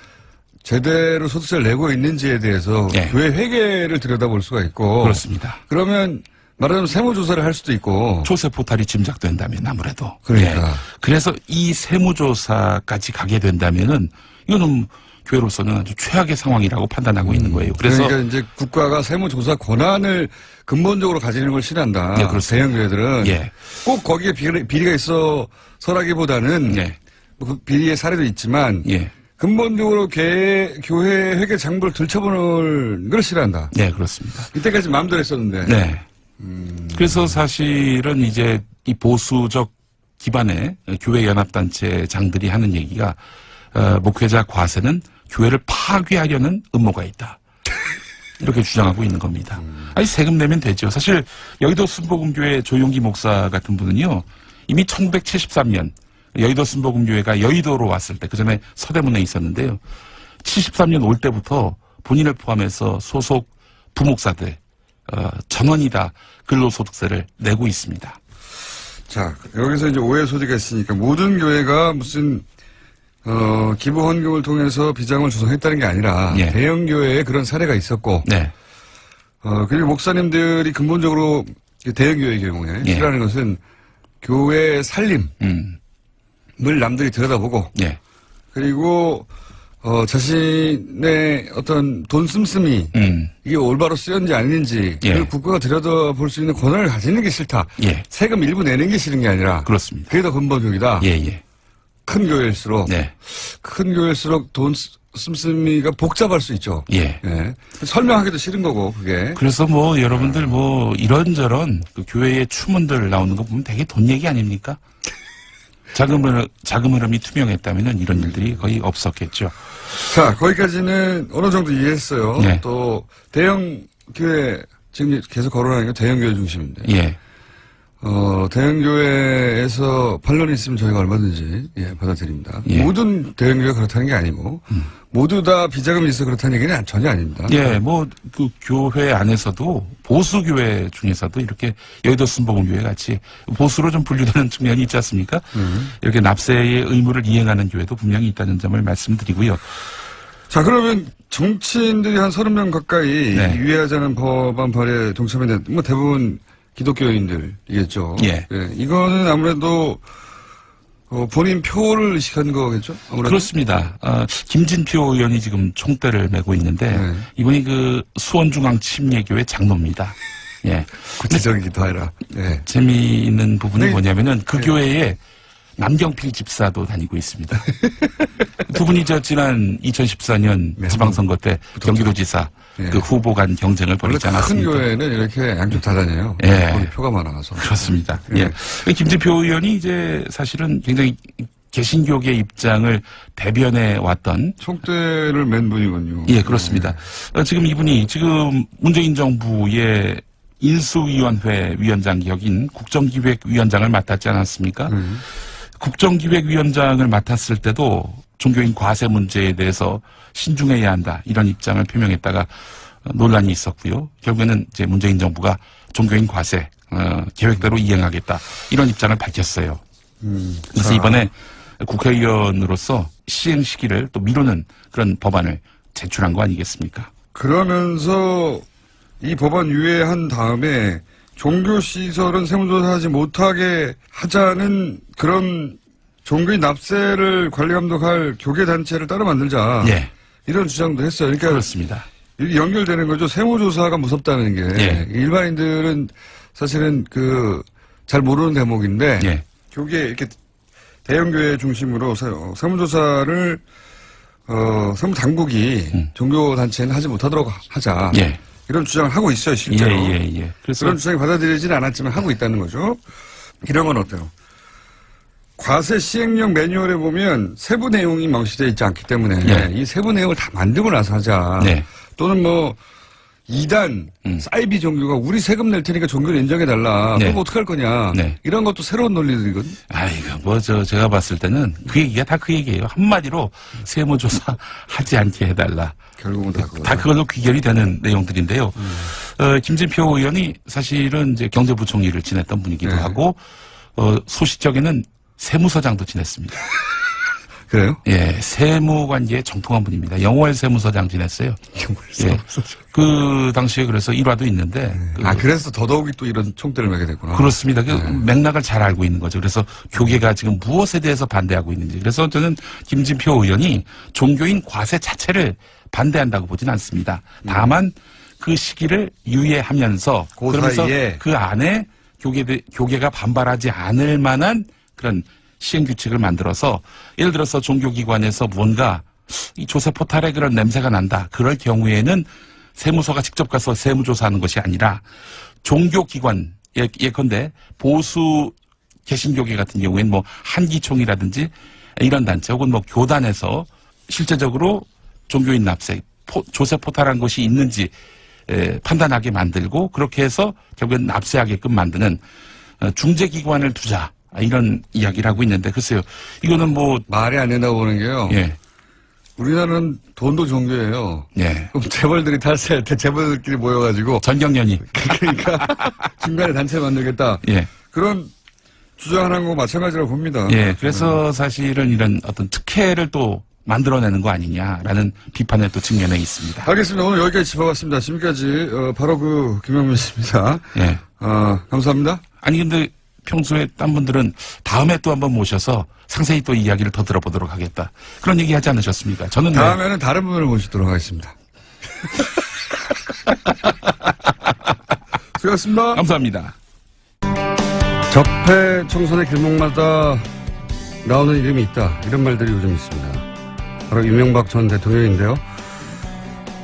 제대로 소득세를 내고 있는지에 대해서 예. 교회 회계를 들여다볼 수가 있고 그렇습니다. 그러면 말하자면 세무조사를 할 수도 있고 조세 포탈이 짐작된다면 아무래도. 그러니까. 예. 그래서 이 세무조사까지 가게 된다면은 이거는 교회로서는 아주 최악의 상황이라고 판단하고 있는 거예요. 그래서 그러니까 이제 국가가 세무조사 권한을 근본적으로 가지는 걸 싫어한다. 네, 그렇습니다. 대형 교회들은 예. 꼭 거기에 비리가 있어서라기보다는 예. 그 비리의 사례도 있지만 예. 근본적으로 교회 회계 장부를 들춰보는 걸 싫어한다. 네, 그렇습니다. 이때까지 마음대로 했었는데. 네. 그래서 사실은 이제 이 보수적 기반의 교회 연합단체장들이 하는 얘기가 목회자 과세는 교회를 파괴하려는 음모가 있다. 이렇게 주장하고 있는 겁니다. 아니 세금 내면 되죠. 사실 여의도 순복음교회 조용기 목사 같은 분은요. 이미 1973년 여의도 순복음교회가 여의도로 왔을 때 그전에 서대문에 있었는데요. 73년 올 때부터 본인을 포함해서 소속 부목사들 전원이 다 근로소득세를 내고 있습니다. 자, 여기서 이제 오해 소지가 있으니까 모든 교회가 무슨 기부 헌금을 통해서 비자금을 조성했다는 게 아니라 예. 대형 교회에 그런 사례가 있었고 네. 그리고 목사님들이 근본적으로 대형 교회 경우에 예. 싫어하는 것은 교회의 살림을 남들이 들여다보고 예. 그리고 자신의 어떤 돈 씀씀이 이게 올바로 쓰였는지 아닌지 예. 그걸 국가가 들여다볼 수 있는 권한을 가지는 게 싫다. 예. 세금 일부 내는 게 싫은 게 아니라 그렇습니다. 그게 더 근본적이다. 예, 예. 큰 교회일수록 네. 큰 교회일수록 돈 씀씀이가 복잡할 수 있죠. 예. 예. 설명하기도 싫은 거고 그게. 그래서 뭐 여러분들 뭐 이런저런 그 교회의 추문들 나오는 거 보면 되게 돈 얘기 아닙니까? 자금 흐름이 투명했다면 이런 일들이 거의 없었겠죠. 자, 거기까지는 어느 정도 이해했어요. 네. 또 대형 교회 지금 계속 거론하는 게 대형 교회 중심인데. 예. 대형 교회에서 반론이 있으면 저희가 얼마든지 받아들입니다. 예. 모든 대형 교회가 그렇다는 게 아니고 모두 다 비자금이 있어 그렇다는 얘기는 전혀 아닙니다. 예, 뭐 그 교회 안에서도 보수 교회 중에서도 이렇게 여의도 순복음교회 같이 보수로 좀 분류되는 측면이 있지 않습니까? 이렇게 납세의 의무를 이행하는 교회도 분명히 있다는 점을 말씀드리고요. 자, 그러면 정치인들이 한 30명 가까이 네. 유예하자는 법안 발의에 동참했는데 뭐 대부분 기독교인들이겠죠. 예. 이거는 아무래도 본인 표를 의식한 거겠죠? 아무래도. 그렇습니다. 김진표 의원이 지금 총대를 메고 있는데 네. 이분이 그 수원중앙침례교회 장로입니다. 예. 구체적이기도 하라. 네. 재미있는 부분이 네. 뭐냐면은 그 네. 교회에 남경필 집사도 다니고 있습니다. 두 분이 지난 2014년 네, 지방선거 때 경기도지사 네. 그 후보 간 경쟁을 원래 벌이지 큰 않았습니까? 교회는 이렇게 양쪽 다 다녀요. 예. 거기 표가 많아서. 그렇습니다. 네. 예. 김진표 의원이 이제 사실은 굉장히 개신교계 입장을 대변해 왔던 총대를 맨 분이군요. 예, 그렇습니다. 지금 이분이 지금 문재인 정부의 인수위원회 위원장 격인 국정기획위원장을 맡았지 않았습니까? 국정기획위원장을 맡았을 때도 종교인 과세 문제에 대해서 신중해야 한다 이런 입장을 표명했다가 논란이 있었고요. 결국에는 이제 문재인 정부가 종교인 과세 계획대로 이행하겠다 이런 입장을 밝혔어요. 그래서 이번에 국회의원으로서 시행 시기를 또 미루는 그런 법안을 제출한 거 아니겠습니까? 그러면서 이 법안 유예한 다음에 종교시설은 세무조사하지 못하게 하자는 그런 종교인 납세를 관리 감독할 교계단체를 따로 만들자. 예. 이런 주장도 했어요. 그러니까 그렇습니다. 이게 연결되는 거죠. 세무조사가 무섭다는 게. 예. 일반인들은 사실은 잘 모르는 대목인데. 예. 교계 이렇게 대형교회 중심으로 세무조사를 세무당국이 종교단체는 하지 못하도록 하자. 예. 이런 주장을 하고 있어요, 실제로. 예. 그래서 그런 주장이 받아들이지는 않았지만 하고 있다는 거죠. 이런 건 어때요? 과세 시행령 매뉴얼에 보면 세부 내용이 명시되어 있지 않기 때문에 예. 이 세부 내용을 다 만들고 나서 하자. 네. 또는 뭐 2단 사이비 종교가 우리 세금 낼 테니까 종교를 인정해달라. 네. 그럼 어떡할 거냐. 네. 이런 것도 새로운 논리들이거든. 아이고, 제가 봤을 때는 그 얘기가 다 그 얘기예요. 한마디로 세무조사 하지 않게 해달라. 결국은 다 그거. 다 그걸로 귀결이 되는 내용들인데요. 김진표 의원이 사실은 이제 경제부총리를 지냈던 분이기도 네. 하고, 소시적에는 세무서장도 지냈습니다. 그래요? 예, 세무관계에 정통한 분입니다. 영월 세무서장 지냈어요. 예. 그 당시에 그래서 일화도 있는데. 그래서 더더욱이 또 이런 총대를 매게 됐구나. 그렇습니다. 그 맥락을 잘 알고 있는 거죠. 그래서 교계가 지금 무엇에 대해서 반대하고 있는지. 그래서 저는 김진표 의원이 종교인 과세 자체를 반대한다고 보진 않습니다. 다만 그 시기를 유예하면서 그 그러면서 사이에. 그 안에 교계가 반발하지 않을 만한 그런 시행규칙을 만들어서 예를 들어서 종교기관에서 뭔가 이 조세 포탈에 그런 냄새가 난다. 그럴 경우에는 세무서가 직접 가서 세무조사하는 것이 아니라 종교기관 예컨대 보수 개신교계 같은 경우에는 뭐 한기총이라든지 이런 단체 혹은 뭐 교단에서 실제적으로 종교인 납세 조세 포탈한 것이 있는지 판단하게 만들고 그렇게 해서 결국엔 납세하게끔 만드는 중재기관을 두자. 이런 이야기를 하고 있는데 글쎄요. 이거는 뭐 말이 안 된다고 보는 게요. 예. 우리나라는 돈도 종교예요. 예. 그럼 재벌들이 탈세할 때 재벌들끼리 모여가지고 전경련이 그러니까 중간에 단체 만들겠다. 예. 그런 주장하는 거 마찬가지라고 봅니다. 예. 그래서 사실은 이런 어떤 특혜를 또 만들어내는 거 아니냐라는 비판의 또 측면에 있습니다. 알겠습니다. 오늘 여기까지 짚어봤습니다. 지금까지 바로 김영민 씨입니다. 예. 감사합니다. 아니 근데 평소에 딴 분들은 다음에 또 한번 모셔서 상세히 또 이야기를 더 들어보도록 하겠다. 그런 얘기 하지 않으셨습니까? 저는 다음에는 다른 분을 모시도록 하겠습니다. 수고하셨습니다. 감사합니다. 적폐 청산의 길목마다 나오는 이름이 있다. 이런 말들이 요즘 있습니다. 바로 이명박 전 대통령인데요.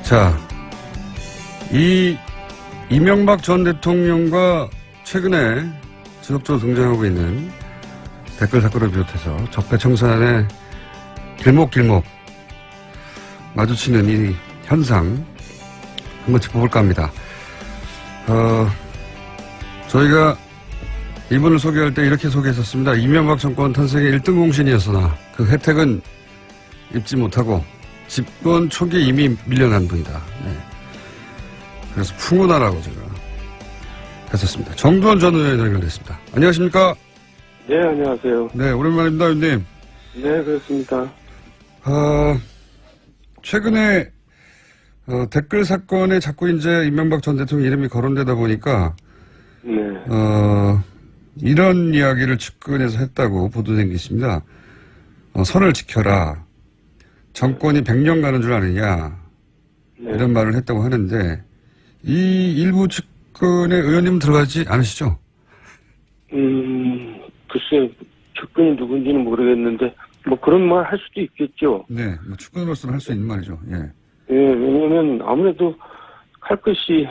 자, 이 이명박 전 대통령과 최근에 지속적으로 등장하고 있는 댓글 사건을 비롯해서 적폐 청산의 길목 마주치는 이 현상 한번 짚어볼까 합니다. 저희가 이분을 소개할 때 이렇게 소개했었습니다. 이명박 정권 탄생의 1등 공신이었으나 그 혜택은 입지 못하고 집권 초기에 이미 밀려난 분이다. 네. 그래서 풍운하라고 제가 했었습니다. 정두원 전 의원 연결됐습니다. 안녕하십니까? 네, 안녕하세요. 네, 오랜만입니다, 의원님. 네, 그렇습니다. 최근에 댓글 사건에 자꾸 이제 이명박 전 대통령 이름이 거론되다 보니까 네. 이런 이야기를 측근에서 했다고 보도된 게 있습니다. 선을 지켜라. 정권이 100년 가는 줄 아느냐. 네. 이런 말을 했다고 하는데 이 일부 측근의 의원님은 들어가지 않으시죠? 글쎄, 측근이 누군지는 모르겠는데 뭐 그런 말 할 수도 있겠죠. 네, 뭐 측근으로서는 할 수 있는 말이죠. 예. 예, 왜냐면 아무래도 칼끝이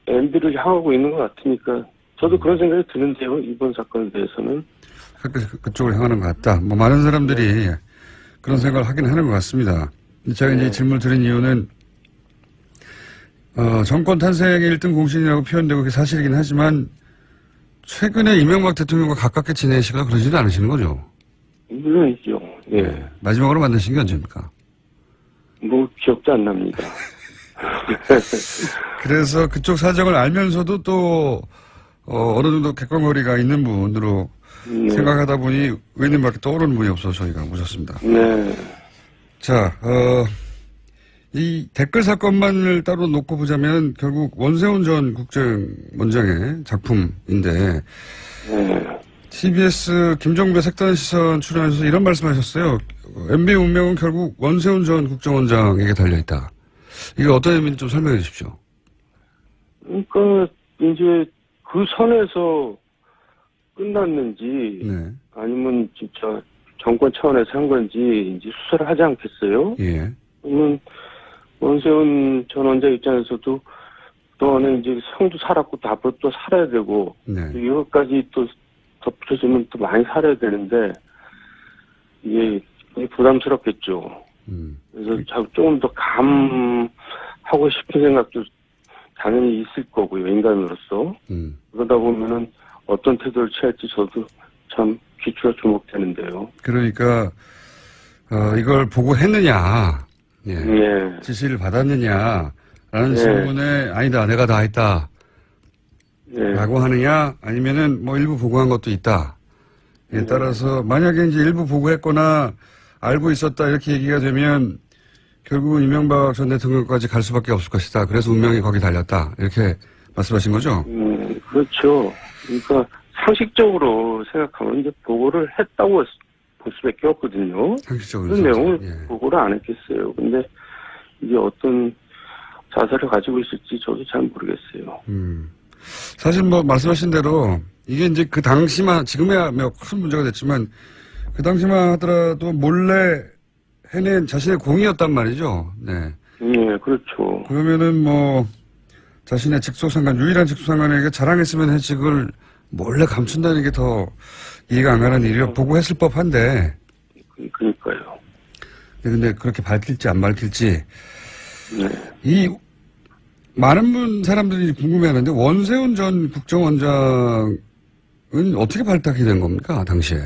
MB를 향하고 있는 것 같으니까 저도 그런 생각이 드는데요. 이번 사건에 대해서는. 그쪽으로 향하는 것 같다. 뭐 많은 사람들이 그런 생각을 하긴 하는 것 같습니다. 제가 이제 질문을 드린 이유는 정권 탄생의 1등 공신이라고 표현되고 그게 사실이긴 하지만 최근에 이명박 대통령과 가깝게 지내시거나 그러지는 않으시는 거죠? 물론이죠. 예. 마지막으로 만나신 게 언제입니까? 뭐 기억도 안 납니다. 그래서 그쪽 사정을 알면서도 또 어느 정도 객관거리가 있는 분으로 네. 생각하다 보니 의원님밖에 떠오르는 분이 없어서 저희가 모셨습니다. 네. 자, 이 댓글 사건만을 따로 놓고 보자면 결국 원세훈 전 국정원장의 작품인데 네. TBS 김종배 색다른 시선 출연해서 이런 말씀하셨어요. MB 운명은 결국 원세훈 전 국정원장에게 달려있다. 이게 어떤 의미인지 좀 설명해 주십시오. 그러니까 이제 그 선에서 끝났는지 네. 아니면 진짜 정권 차원에서 한 건지 이제 수사를 하지 않겠어요? 예. 그러면 원세훈 전 원장 입장에서도 그동안에 이제 형도 살았고 또 앞으로 또 살아야 되고 네. 이것까지 또 덧붙여주면 또 많이 살아야 되는데 이게 부담스럽겠죠. 그래서 조금 더 감하고 싶은 생각도 당연히 있을 거고요, 인간으로서. 그러다 보면은 어떤 태도를 취할지 저도 참 귀추가 주목되는데요. 그러니까 이걸 보고 했느냐, 예. 예. 지시를 받았느냐라는 예. 질문에 아니다, 내가 다 했다. 예. 라고 하느냐, 아니면은 뭐 일부 보고한 것도 있다. 에 따라서 만약에 이제 일부 보고했거나 알고 있었다 이렇게 얘기가 되면 결국은 이명박 전 대통령까지 갈 수밖에 없을 것이다. 그래서 운명이 거기 달렸다. 이렇게 말씀하신 거죠? 그렇죠. 그러니까 상식적으로 생각하면 이제 보고를 했다고 볼 수밖에 없거든요. 상식적으로. 그런 내용을 예. 보고를 안 했겠어요. 근데 이게 어떤 자세를 가지고 있을지 저도 잘 모르겠어요. 사실 뭐 말씀하신 대로 이게 이제 그 당시만 지금에야 뭐 큰 문제가 됐지만 그 당시만 하더라도 몰래 해낸 자신의 공이었단 말이죠. 네. 예, 그렇죠. 그러면은 뭐 자신의 직속상관 유일한 직속상관에게 자랑했으면 해직을 몰래 감춘다는 게 더 이해가 안 가는 일이라 보고했을 법한데. 그러니까요. 근데 그렇게 밝힐지 안 밝힐지 네. 이 많은 사람들이 궁금해하는데 원세훈 전 국정원장은 어떻게 발탁이 된 겁니까 당시에?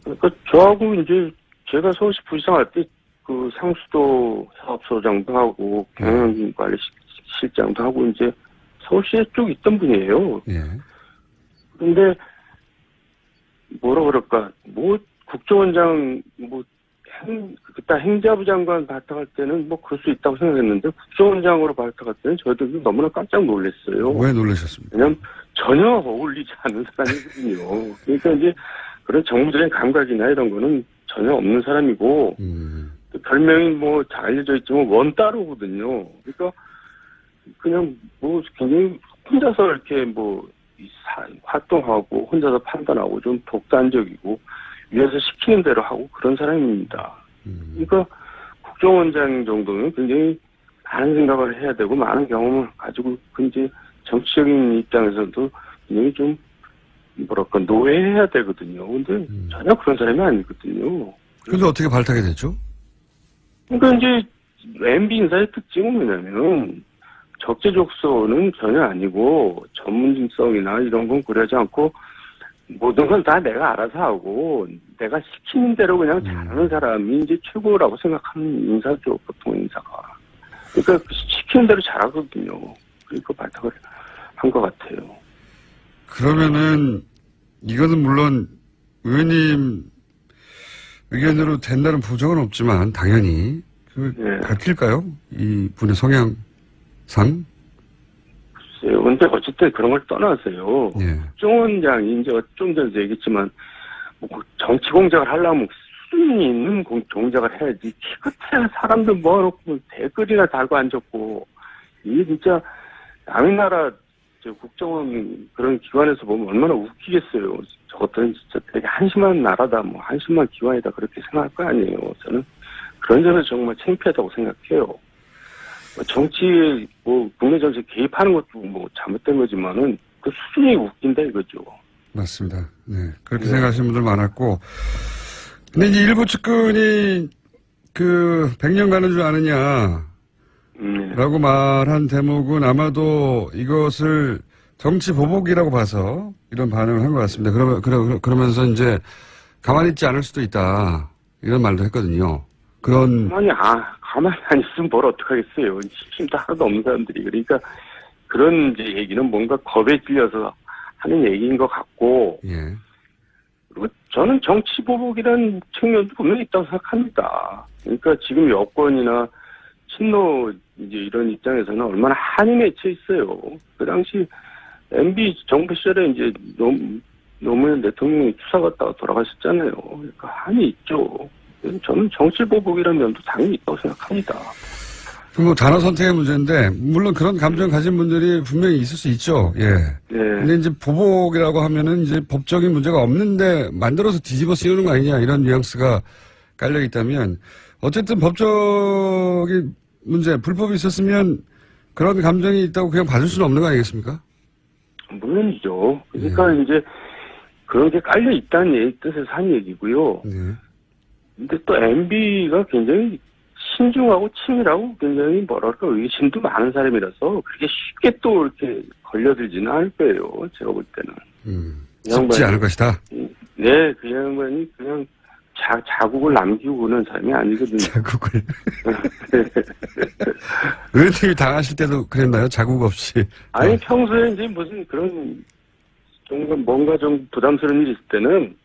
그러니까 저하고 이제 제가 서울시 부시장 할 때 그 상수도 사업소장도 하고 경영관리실장도 하고 이제 서울시에 쭉 있던 분이에요. 예. 근데 뭐라 그럴까 뭐 국정원장 뭐 그때 행자부 장관 발탁할 때는 뭐 그럴 수 있다고 생각했는데 국정원장으로 발탁할 때는 저희들도 너무나 깜짝 놀랐어요. 왜 놀라셨습니까? 왜냐면 전혀 어울리지 않는 사람이거든요. 그러니까 이제 그런 정무적인 감각이나 이런 거는 전혀 없는 사람이고 별명이 뭐 잘 알려져 있지만 원따로거든요. 그러니까 그냥 뭐 굉장히 혼자서 이렇게 뭐 활동하고 혼자서 판단하고 좀 독단적이고 위에서 시키는 대로 하고 그런 사람입니다. 그러니까 국정원장 정도는 굉장히 많은 생각을 해야 되고 많은 경험을 가지고 굉장히 정치적인 입장에서도 굉장히 좀 뭐랄까 노예해야 되거든요. 근데 전혀 그런 사람이 아니거든요. 근데 어떻게 발탁이 됐죠? 그러니까 이제 MB 인사의 특징은 뭐냐면 적재적소는 전혀 아니고 전문성이나 이런 건 고려하지 않고 모든 건 다 내가 알아서 하고 내가 시키는 대로 그냥 잘하는 사람이 이제 최고라고 생각하는 인사죠, 보통 인사가. 그러니까 시키는 대로 잘하거든요. 그러니까 발탁을 한 것 같아요. 그러면은 이거는 물론 의원님 의견으로 된다는 보장은 없지만 당연히 네. 밝힐까요? 이 분의 성향상? 글쎄요. 근데 어쨌든 그런 걸 떠나서요. 예. 국정원장이 이제 좀 전에 얘기했지만 뭐 정치 공작을 하려면 수준이 있는 공작을 해야지. 기껏해야 사람들 모아놓고 댓글이나 달고 앉았고 이게 진짜 남의 나라 저 국정원 그런 기관에서 보면 얼마나 웃기겠어요. 저것들은 진짜 되게 한심한 나라다, 뭐 한심한 기관이다 그렇게 생각할 거 아니에요. 저는 그런 점에서 정말 창피하다고 생각해요. 정치 국내 정치에 개입하는 것도 뭐 잘못된 거지만은 그 수준이 웃긴다 이거죠. 맞습니다. 네. 그렇게 생각하시는 분들 많았고. 근데 이제 일부 측근이 100년 가는 줄 아느냐. 라고 말한 대목은 아마도 이것을 정치 보복이라고 봐서 이런 반응을 한 것 같습니다. 그러면서 이제 가만히 있지 않을 수도 있다. 이런 말도 했거든요. 가만히 안 있으면 뭘 어떡하겠어요. 힘도 하나도 없는 사람들이. 그러니까 그런 이제 얘기는 뭔가 겁에 질려서 하는 얘기인 것 같고. 예. 그리고 저는 정치 보복이라는 측면도 분명히 있다고 생각합니다. 그러니까 지금 여권이나 친노 이제 이런 입장에서는 얼마나 한이 맺혀 있어요. 그 당시 MB 정부 시절에 이제 노무현 대통령이 추사 갔다가 돌아가셨잖아요. 그러니까 한이 있죠. 저는 정치 보복이라는 면도 당연히 있다고 생각합니다. 뭐 단어 선택의 문제인데 물론 그런 감정 가진 분들이 분명히 있을 수 있죠. 예. 네. 근데 이제 보복이라고 하면은 이제 법적인 문제가 없는데 만들어서 뒤집어 씌우는 거 아니냐 이런 뉘앙스가 깔려 있다면 어쨌든 법적인 문제, 불법이 있었으면 그런 감정이 있다고 그냥 받을 수는 없는 거 아니겠습니까? 물론이죠. 그러니까 이제 그런 게 깔려 있다는 뜻에서 한 얘기고요. 네. 근데 또 MB가 굉장히 신중하고 치밀하고 굉장히 뭐랄까 의심도 많은 사람이라서 그렇게 쉽게 또 이렇게 걸려들지는 않을 거예요. 제가 볼 때는. 쉽지 않을 것이다. 네, 그 양반이 그냥 자국을 남기고 그런 사람이 아니거든요. 자국을. 의원님이 당하실 때도 그랬나요? 자국 없이. 아니, 평소에 이제 무슨 그런 뭔가 좀 부담스러운 일이 있을 때는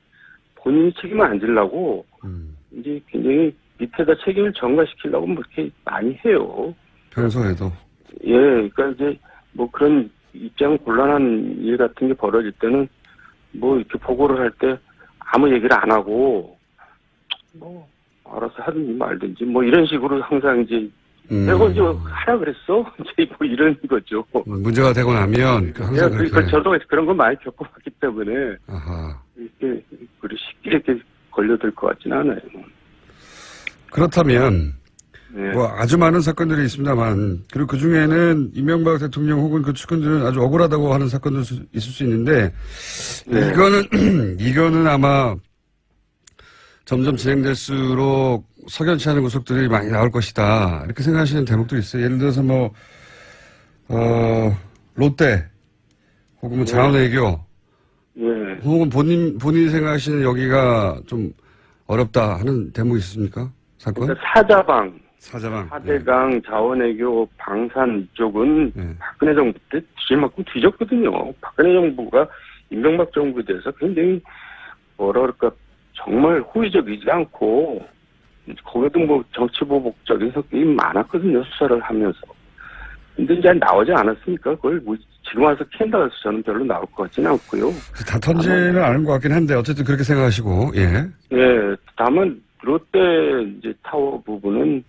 본인이 책임을 안 지려고 이제 굉장히 밑에다 책임을 전가시키려고 뭐 이렇게 많이 해요. 평소에도. 예, 그러니까 이제 뭐 그런 입장 곤란한 일 같은 게 벌어질 때는 뭐 이렇게 보고를 할 때 아무 얘기를 안 하고 뭐 알아서 하든지 말든지 뭐 이런 식으로 항상 이제 내가 언제 하라 그랬어? 이제 뭐 이런 거죠. 문제가 되고 나면 항상 그렇게. 저도 그런 거 많이 겪어봤기 때문에 아하. 이렇게 쉽게 이렇게 걸려들 것 같지는 않아요. 그렇다면 네. 뭐 아주 많은 사건들이 있습니다만 그리고 그 중에는 이명박 대통령 혹은 그 측근들은 아주 억울하다고 하는 사건도 있을 수 있는데 네. 이거는 아마 점점 진행될수록 석연치 않은 구속들이 많이 나올 것이다 이렇게 생각하시는 대목도 있어요. 예를 들어서 뭐 롯데 혹은 뭐 자원외교 혹은 본인이 생각하시는 여기가 좀 어렵다 하는 대목이 있습니까? 사건? 그러니까 사대강, 네. 자원외교, 방산 이쪽은 박근혜 정부 때 뒤질만큼 뒤졌거든요. 박근혜 정부가 이명박 정부에 대해서 굉장히 뭐라 그럴까 정말 호의적이지 않고 거기도 뭐 정치보복적인 성격이 많았거든요. 수사를 하면서. 근데 이제 나오지 않았으니까 그걸 뭐 지금 와서 캔다 해서 저는 별로 나올 것 같지는 않고요. 다 턴지는 않은 것 같긴 한데 어쨌든 그렇게 생각하시고 예. 예, 다만 롯데 이제 타워 부분은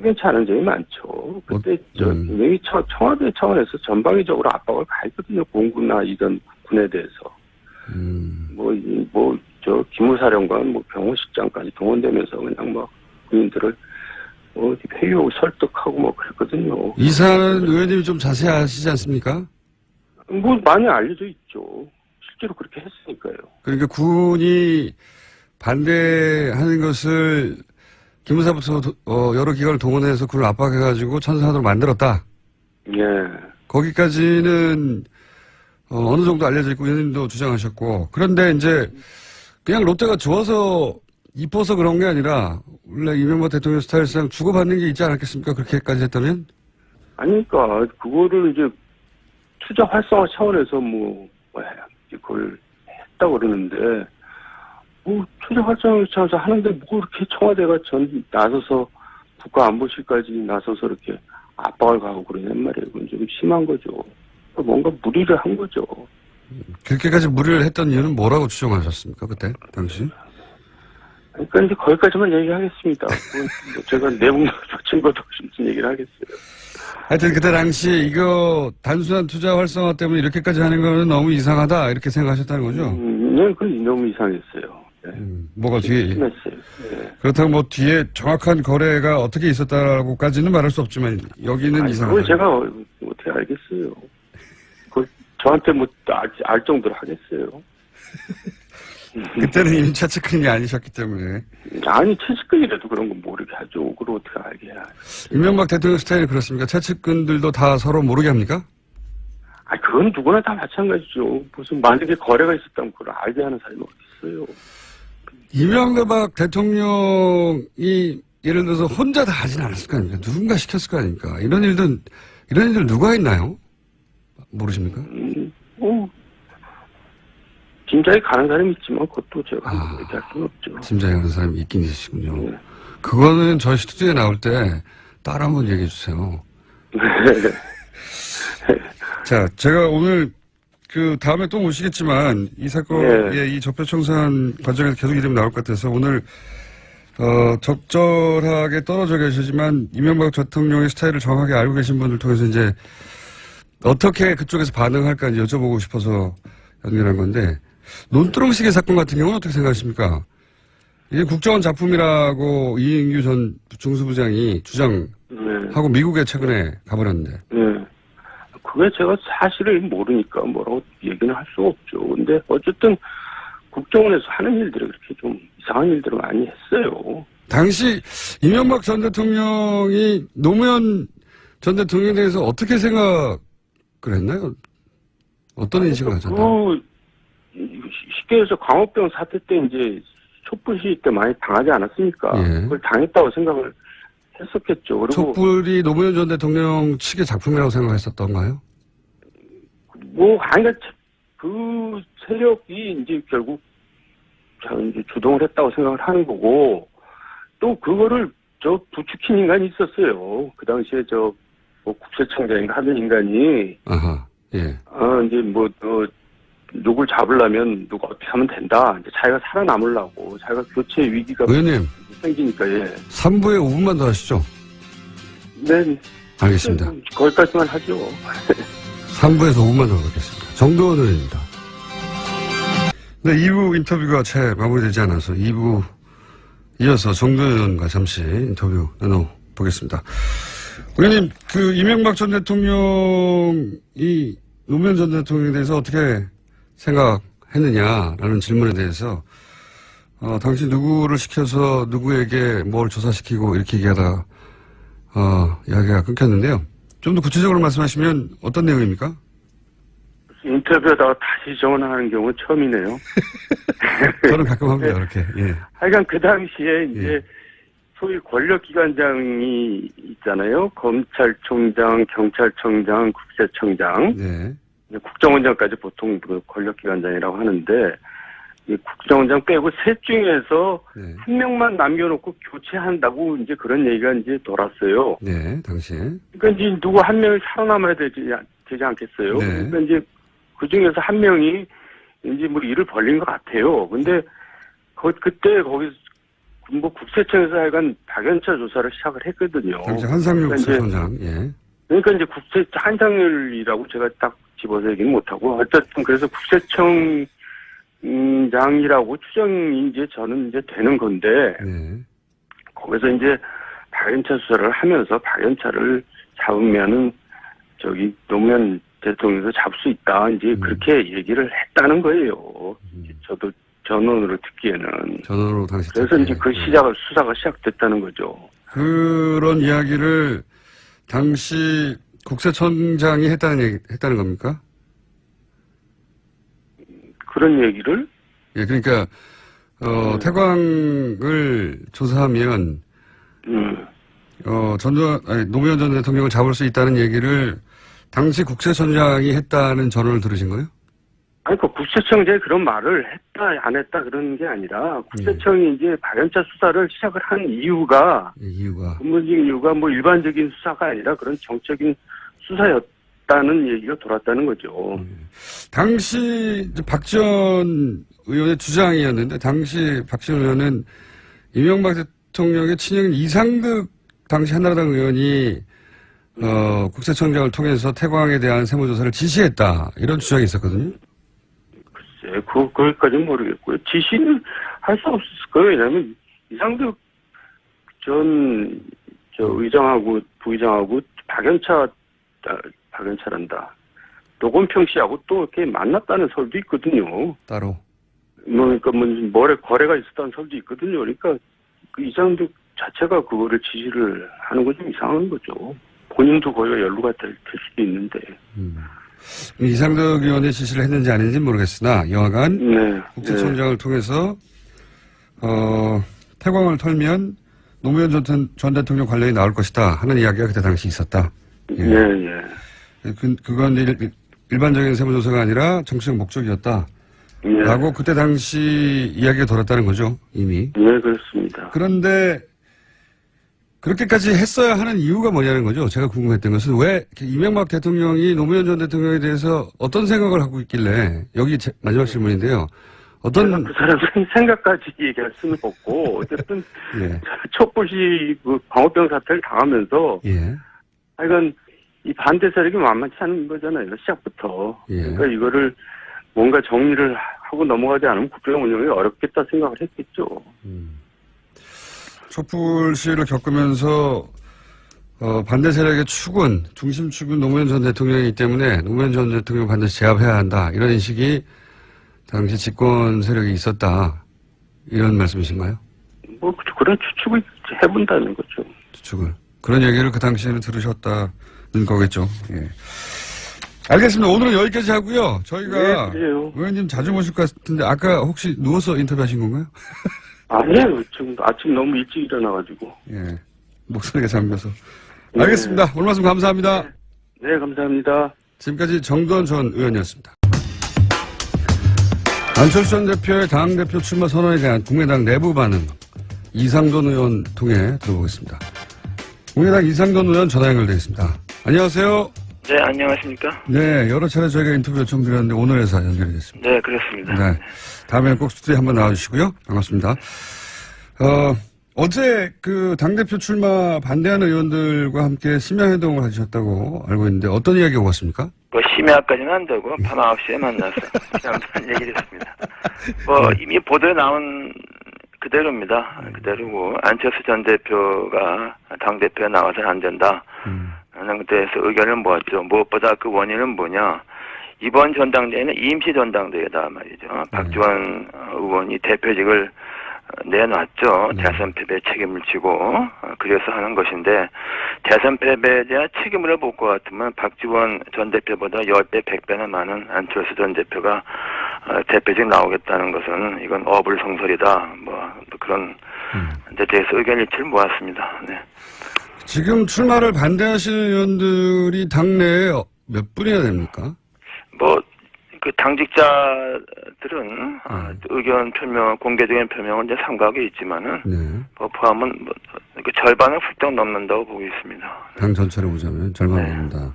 괜찮은 점이 많죠. 그때 굉장히 청와대 차원에서 전방위적으로 압박을 가했거든요. 공군이나 이런 군에 대해서. 저 기무사령관, 병호식장까지 동원되면서 그냥 막 군인들을 회유 설득하고 뭐 그랬거든요. 이 사안은 의원님이 좀 자세히 아시지 않습니까? 뭐 많이 알려져 있죠. 실제로 그렇게 했으니까요. 그러니까 군이 반대하는 것을 기무사부터 여러 기관을 동원해서 군을 압박해가지고 천사하도록 만들었다. 예. 거기까지는 어느 정도 알려져 있고 의원님도 주장하셨고 그런데 이제 그냥 롯데가 좋아서 이뻐서 그런 게 아니라 원래 이명박 대통령 스타일상 주고받는 게 있지 않았겠습니까? 그렇게까지 했다면? 아니 그러니까 그거를 이제 투자 활성화 차원에서 그걸 했다고 그러는데 투자 활성화 차원에서 하는데 뭐 이렇게 청와대가 나서서 국가안보실까지 나서서 이렇게 압박을 가고 그러냔 말이에요. 그건 좀 심한 거죠. 뭔가 무리를 한 거죠. 그렇게까지 무리를 했던 이유는 뭐라고 추정하셨습니까? 그때 당시? 그러니까 이제 거기까지만 얘기하겠습니다. 제가 내용 붙인 것도 없이 무슨 얘기를 하겠어요. 하여튼 그때 당시 이거 단순한 투자 활성화 때문에 이렇게까지 하는 거는 너무 이상하다 이렇게 생각하셨다는 거죠? 네, 그건 너무 이상했어요. 네. 뭐가 뒤에 심했어요. 네. 그렇다고 뭐 뒤에 정확한 거래가 어떻게 있었다라고까지는 말할 수 없지만 여기는 이상하다. 그걸 제가 어떻게 알겠어요. 저한테 뭐 알 정도로 하겠어요. 그때는 이미 최측근이 아니셨기 때문에. 아니 최측근이라도 그런 건 모르게 하죠. 그걸 어떻게 알게 해야. 이명박 대통령 스타일이 그렇습니까? 최측근들도 다 서로 모르게 합니까? 그건 누구나 다 마찬가지죠. 무슨 만약에 거래가 있었다면 그걸 알게 하는 사람이 어디 있어요. 이명박 대통령이 예를 들어서 혼자 다 하진 않았을 거 아닙니까? 누군가 시켰을 거 아닙니까? 이런 일들 누가 했나요? 모르십니까? 짐작이 가는 사람이 있지만 그것도 제가 얘기할 수는 없죠. 짐작이 가는 사람이 있긴 있으시군요. 네. 그거는 저희 스튜디오에 나올 때 따로 한번 얘기해 주세요. 자, 제가 오늘 다음에 또 모시겠지만 이 사건의 네. 이 적폐청산 과정에서 계속 이름이 나올 것 같아서 오늘 적절하게 떨어져 계시지만 이명박 대통령의 스타일을 정확하게 알고 계신 분들 통해서 이제 어떻게 그쪽에서 반응할까 여쭤보고 싶어서 연결한 건데 논두렁식의 사건 같은 경우는 어떻게 생각하십니까? 이게 국정원 작품이라고 이인규 전 중수부장이 주장하고 미국에 최근에 가버렸는데. 네. 그게 제가 사실을 모르니까 뭐라고 얘기는 할 수가 없죠. 근데 어쨌든 국정원에서 하는 일들이 그렇게 좀 이상한 일들을 많이 했어요. 당시 이명박 전 대통령이 노무현 전 대통령에 대해서 어떻게 생각을 했나요? 어떤 인식을 가졌나요? 쉽게 해서 광우병 사태 때 이제 촛불 시위 때 많이 당하지 않았습니까? 예. 그걸 당했다고 생각을 했었겠죠. 그리고 촛불이 노무현 전 대통령 측의 작품이라고 생각했었던가요? 그러니까 그 세력이 이제 결국 이제 주동을 했다고 생각을 하는 거고, 또 그거를 부추긴 인간이 있었어요. 그 당시에 뭐 국세청장인가 하는 인간이. 아하, 예. 이제 누굴 잡으려면 누가 어떻게 하면 된다. 이제 자기가 살아남으려고, 자기가 교체 위기가 의원님. 생기니까, 예. 3부에 5분만 더 하시죠. 네. 알겠습니다. 거기까지만 하죠. 3부에서 5분만 더 하겠습니다. 정도원 의원입니다. 네, 2부 인터뷰가 채 마무리되지 않아서 2부 이어서 정도원 의원과 잠시 인터뷰 나눠보겠습니다. 의원님, 이명박 전 대통령이 노무현 전 대통령에 대해서 어떻게 생각했느냐라는 질문에 대해서 당시 누구를 시켜서 누구에게 뭘 조사시키고 이렇게 얘기하다 이야기가 끊겼는데요. 좀 더 구체적으로 말씀하시면 어떤 내용입니까? 인터뷰하다가 다시 전화하는 경우는 처음이네요. 저는 가끔 합니다, 그렇게. 예. 하여간 그 당시에 이제 예. 소위 권력기관장이 있잖아요. 검찰총장, 경찰청장, 국세청장. 네. 국정원장까지 보통 그 권력기관장이라고 하는데, 이 국정원장 빼고 셋 중에서 네. 한 명만 남겨놓고 교체한다고 이제 그런 얘기가 이제 돌았어요. 네, 당시에. 그러니까 이제 누구 한 명이 살아남아야 되지 않겠어요. 네. 그러니까 이제 그 중에서 한 명이 이제 뭐 일을 벌린 것 같아요. 근데 그때 거기서 뭐 국세청에서 하여간 박연차 조사를 시작을 했거든요. 당시 한상용 그러니까 국세청장, 예. 그러니까 이제 한상열이라고 제가 딱 집어서 얘기는 못하고, 어쨌든 그래서 국세청장이라고 추정이 이제 저는 이제 되는 건데, 네. 거기서 이제 박연차 수사를 하면서 박연차를 잡으면은 노무현 대통령도 잡을 수 있다. 이제 그렇게 얘기를 했다는 거예요. 저도 전원으로 듣기에는. 전원으로 당시. 그래서 듣기에. 이제 수사가 시작됐다는 거죠. 그런 이야기를 당시 국세청장이 했다는 겁니까? 그런 얘기를? 예, 그러니까, 태광을 조사하면, 노무현 전 대통령을 잡을 수 있다는 얘기를 당시 국세청장이 했다는 전언을 들으신 거예요? 아니, 국세청장이 그런 말을 했다, 안 했다, 그런 게 아니라, 국세청이 이제 박연차 수사를 시작을 한 이유가, 근본적인 이유가 뭐 일반적인 수사가 아니라 그런 정적인 수사였다는 얘기가 돌았다는 거죠. 당시 박지원 의원의 주장이었는데, 당시 박지원 의원은 이명박 대통령의 친형인 이상득 당시 한나라당 의원이 국세청장을 통해서 태광에 대한 세무조사를 지시했다. 이런 주장이 있었거든요. 글쎄, 거기까지는 모르겠고요. 지시는 할 수 없을 거예요. 왜냐면 이상득 전 의장하고 부의장하고 박연차란다. 노건평 씨하고 또 이렇게 만났다는 설도 있거든요. 따로. 그러니까 뭐래 거래가 있었다는 설도 있거든요. 그러니까 그 이상득 자체가 그거를 지시를 하는 건 좀 이상한 거죠. 본인도 거기가 연루가 될 수도 있는데. 이상득 의원의 지시를 했는지 아닌지는 모르겠으나 여하간 네. 국세청장을 통해서 태광을 털면 노무현 전 대통령 관련이 나올 것이다 하는 이야기가 그때 당시 있었다. 예. 예. 그건 일반적인 세무조사가 아니라 정치적 목적이었다. 예. 라고 그때 당시 이야기가 돌았다는 거죠, 이미. 예, 그렇습니다. 그런데 그렇게까지 했어야 하는 이유가 뭐냐는 거죠. 제가 궁금했던 것은 왜 이명박 대통령이 노무현 전 대통령에 대해서 어떤 생각을 하고 있길래 여기 마지막 질문인데요. 어떤 그 사람 생각까지 얘기할 수는 없고 어쨌든 예. 촛불시 그 광우병 사태를 당하면서 예. 하여간 이 반대 세력이 만만치 않은 거잖아요. 시작부터. 예. 그러니까 이거를 뭔가 정리를 하고 넘어가지 않으면 국정 운영이 어렵겠다 생각을 했겠죠. 촛불 시위를 겪으면서 반대 세력의 축은 중심축은 노무현 전 대통령이기 때문에 노무현 전 대통령 반드시 제압해야 한다. 이런 인식이 당시 집권 세력이 있었다. 이런 말씀이신가요? 뭐 그런 추측을 해본다는 거죠. 추측을. 그런 얘기를 그 당시에는 들으셨다는 거겠죠. 예. 알겠습니다. 오늘은 여기까지 하고요. 저희가 네, 그래요. 의원님 자주 모실 것 같은데 아까 혹시 누워서 인터뷰하신 건가요? 아니에요. 지금 아침 너무 일찍 일어나가지고. 예. 목소리가 잠겨서. 알겠습니다. 오늘 말씀 감사합니다. 네, 감사합니다. 지금까지 정두원 전 의원이었습니다. 안철수 전 대표의 당대표 출마 선언에 대한 국민의당 내부 반응 이상돈 의원 통해 들어보겠습니다. 국민의당 이상돈 의원 전화 연결되어 있습니다. 안녕하세요. 네, 안녕하십니까? 네, 여러 차례 저희가 인터뷰 요청드렸는데 오늘 회사 연결이 됐습니다. 네, 그렇습니다. 네. 다음에 꼭 스튜디오에 한번 나와주시고요. 반갑습니다. 어제 그 당대표 출마 반대하는 의원들과 함께 심야회동을 하셨다고 알고 있는데 어떤 이야기가 오갔습니까? 뭐 심야까지는 안 되고 밤 9시에 만나서 그런 얘기를 했습니다. 뭐 이미 보도에 나온 그대로입니다. 그대로고 안철수 전 대표가 당대표에 나와서는 안 된다. 하는 데에서 의견을 모았죠. 무엇보다 그 원인은 뭐냐. 이번 전당대회는 임시 전당대회다 말이죠. 박지원 의원이 대표직을 내놨죠. 대선 패배 책임을 지고 그래서 하는 것인데 대선 패배에 대한 책임을 볼 것 같으면 박지원 전 대표보다 10배, 100배나 많은 안철수 전 대표가 대표직 나오겠다는 것은 이건 어불성설이다. 뭐 그런 데 대해서 의견 일치를 모았습니다. 네. 지금 출마를 반대하시는 의원들이 당내에 몇 분이나 됩니까? 뭐 그 당직자들은 의견 표명, 공개적인 표명은 이제 삼가하게 있지만은 뭐 포함은 뭐 그 절반을 훌쩍 넘는다고 보고 있습니다. 당 전체를 보자면 절반 넘는다.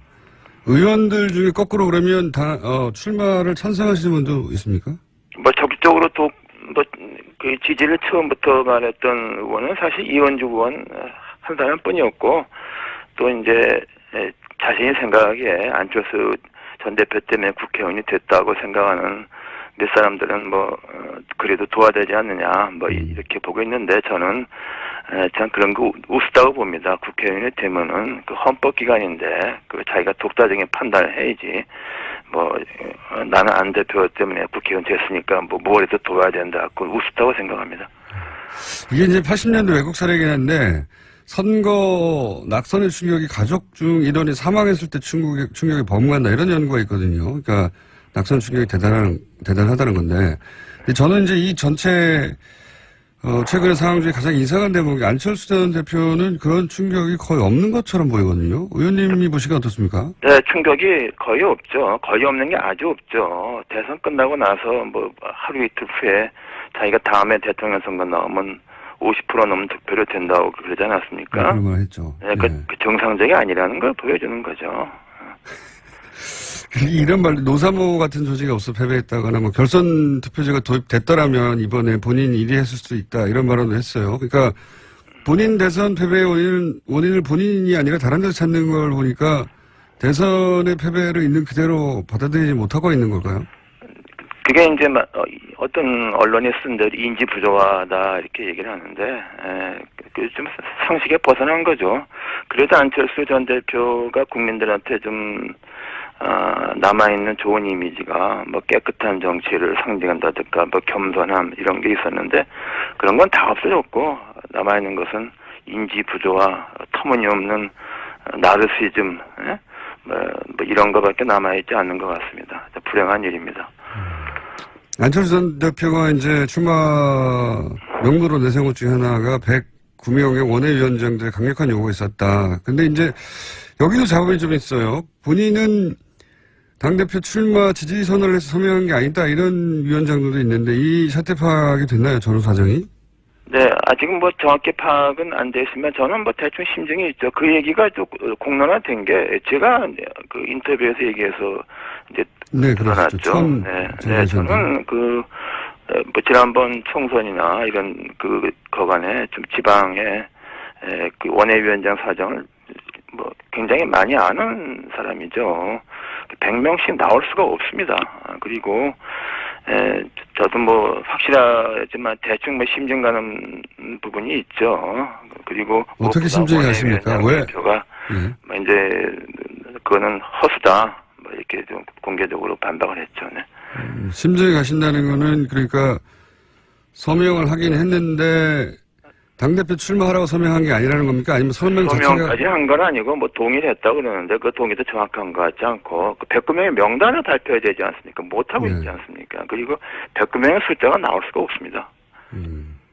의원들 중에 거꾸로 그러면 출마를 찬성하시는 분도 있습니까? 뭐 적극적으로 또 뭐 그 지지를 처음부터 말했던 의원은 사실 이원주 의원 한 사람뿐이었고 또 이제 자신이 생각하기에 안철수 전 대표 때문에 국회의원이 됐다고 생각하는 몇 사람들은 뭐 그래도 도와되지 않느냐 뭐 이렇게 보고 있는데 저는 참 그런 거 우스다고 봅니다. 국회의원이 되면은 그 헌법 기관인데 그 자기가 독자적인 판단을 해야지 뭐 나는 안 대표 때문에 국회의원 됐으니까 뭐 뭐라도 도와야 된다. 그건 우스다고 생각합니다. 이게 이제 80년대 외국 사례긴 한데 선거 낙선의 충격이 가족 중 일원이 사망했을 때 충격이 범간다 이런 연구가 있거든요. 그러니까 낙선 충격이 대단하다는 건데 저는 이제 이 전체 최근의 상황 중에 가장 이상한 대목이 안철수 전 대표는 그런 충격이 거의 없는 것처럼 보이거든요. 의원님이 보시기에 어떻습니까? 네, 충격이 거의 없죠. 거의 없는 게 아주 없죠. 대선 끝나고 나서 뭐 하루 이틀 후에 자기가 다음에 대통령 선거 나오면 50% 넘는 득표를 된다고 그러지 않았습니까? 네, 그런 말 했죠. 네, 그 정상적이 아니라는 걸 보여주는 거죠. 이런 말, 노사모 같은 조직이 없어 패배했다거나 뭐 결선 투표제가 도입됐더라면 이번에 본인 일이 했을 수도 있다 이런 발언도 했어요. 그러니까 본인 대선 패배의 원인을 본인이 아니라 다른 데서 찾는 걸 보니까 대선의 패배를 있는 그대로 받아들이지 못하고 있는 걸까요? 그게 이제 어떤 언론이 쓴 대로 인지 부조화다 이렇게 얘기를 하는데 좀 상식에 벗어난 거죠. 그래도 안철수 전 대표가 국민들한테 좀 남아있는 좋은 이미지가 뭐 깨끗한 정치를 상징한다든가 뭐 겸손함 이런 게 있었는데 그런 건 다 없어졌고 남아있는 것은 인지 부조화, 터무니없는 나르시즘, 뭐 이런 거밖에 남아있지 않는 것 같습니다. 불행한 일입니다. 안철수 전 대표가 이제 출마 명부로 내세운 것 중에 하나가 109명의 원외위원장들의 강력한 요구가 있었다. 근데 이제 여기도 잡음이 좀 있어요. 본인은 당대표 출마 지지 선언을 해서 서명한 게 아니다. 이런 위원장들도 있는데 이 사태 파악이 됐나요? 전후 사정이? 네, 아직은 뭐 정확히 파악은 안 돼 있으면 저는 뭐 대충 심증이 있죠. 그 얘기가 좀 공론화된 게 제가 그 인터뷰에서 얘기해서 이제 네, 드러났죠. 처음 네, 저는 뭐 지난번 총선이나 이런 거간에 좀 지방의 그 원외위원장 사정을 뭐 굉장히 많이 아는 사람이죠. 100명씩 나올 수가 없습니다. 그리고 저도 뭐 확실하지만 대충 뭐 심증 가는 부분이 있죠. 그리고 어떻게 심증이 가십니까? 왜? 대표가 뭐 이제 그거는 허수다. 뭐 이렇게 좀 공개적으로 반박을 했죠. 네. 심증이 가신다는 거는 그러니까 서명을 하긴 했는데 당대표 출마하라고 서명한 게 아니라는 겁니까? 아니면 서명 자체가 서명까지 한 건 아니고 뭐 동의를 했다고 그러는데 그 동의도 정확한 것 같지 않고 그 109명의 명단을 발표해야 되지 않습니까? 못하고 있지 않습니까? 그리고 109명의 숫자가 나올 수가 없습니다.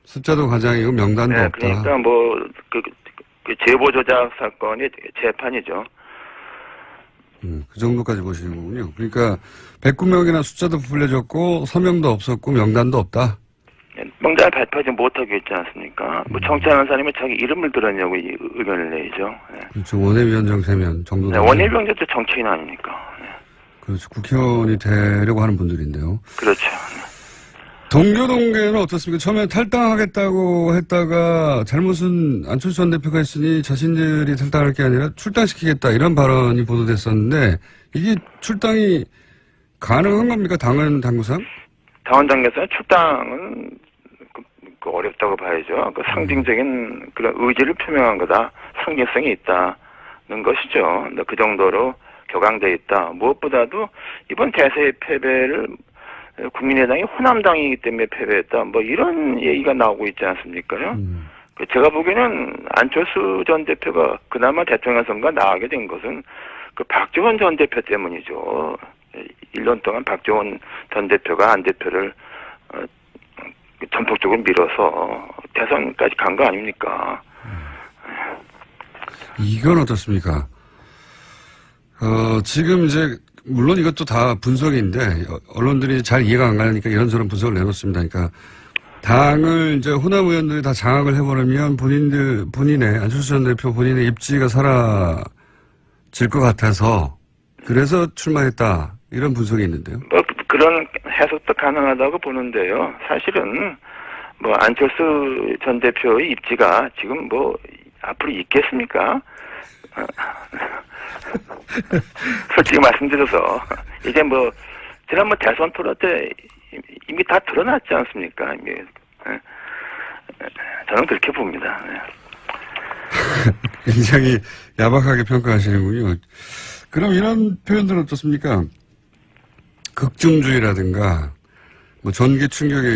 숫자도 가장이고 명단도 네, 없다. 그러니까 뭐 그 제보 조작 사건이 재판이죠. 그 정도까지 보시는군요. 그러니까 109명이나 숫자도 불려졌고 서명도 없었고 명단도 없다. 명단을 발표하지 못하고 있지 않습니까? 뭐 정치하는 사람이 자기 이름을 들었냐고 의견을 내죠. 네. 그렇죠. 원외위원장 3명 정도. 네, 원외위원장도 정치인 아닙니까? 네. 그렇죠. 국회의원이 되려고 하는 분들인데요. 그렇죠. 동교동계는 어떻습니까? 처음에 탈당하겠다고 했다가 잘못은 안철수 전 대표가 했으니 자신들이 탈당할 게 아니라 출당시키겠다 이런 발언이 보도됐었는데 이게 출당이 가능한 겁니까? 당은 당구상? 당원 당에서는 출당은 어렵다고 봐야죠. 그 상징적인 그런 의지를 표명한 거다. 상징성이 있다는 것이죠. 그 정도로 격앙돼 있다. 무엇보다도 이번 대세의 패배를 국민의당이 호남당이기 때문에 패배했다. 뭐 이런 얘기가 나오고 있지 않습니까요? 제가 보기에는 안철수 전 대표가 그나마 대통령 선거 나가게 된 것은 그 박지원 전 대표 때문이죠. 1년 동안 박지원 전 대표가 안 대표를 전폭적으로 밀어서 대선까지 간 거 아닙니까? 이건 어떻습니까? 지금 이제 물론 이것도 다 분석인데 언론들이 잘 이해가 안 가니까 이런저런 분석을 내놓습니다. 그러니까 당을 이제 호남 의원들이 다 장악을 해버리면 본인의 안철수 전 대표 본인의 입지가 사라질 것 같아서 그래서 출마했다 이런 분석이 있는데요. 뭐 그런 해석도 가능하다고 보는데요. 사실은 뭐 안철수 전 대표의 입지가 지금 뭐 앞으로 있겠습니까? 솔직히 말씀드려서 이제 뭐 지난번 대선 토론 때 이미 다 드러났지 않습니까? 이미. 저는 그렇게 봅니다. 굉장히 야박하게 평가하시는군요. 그럼 이런 표현들은 어떻습니까? 극중주의라든가 뭐 전기 충격에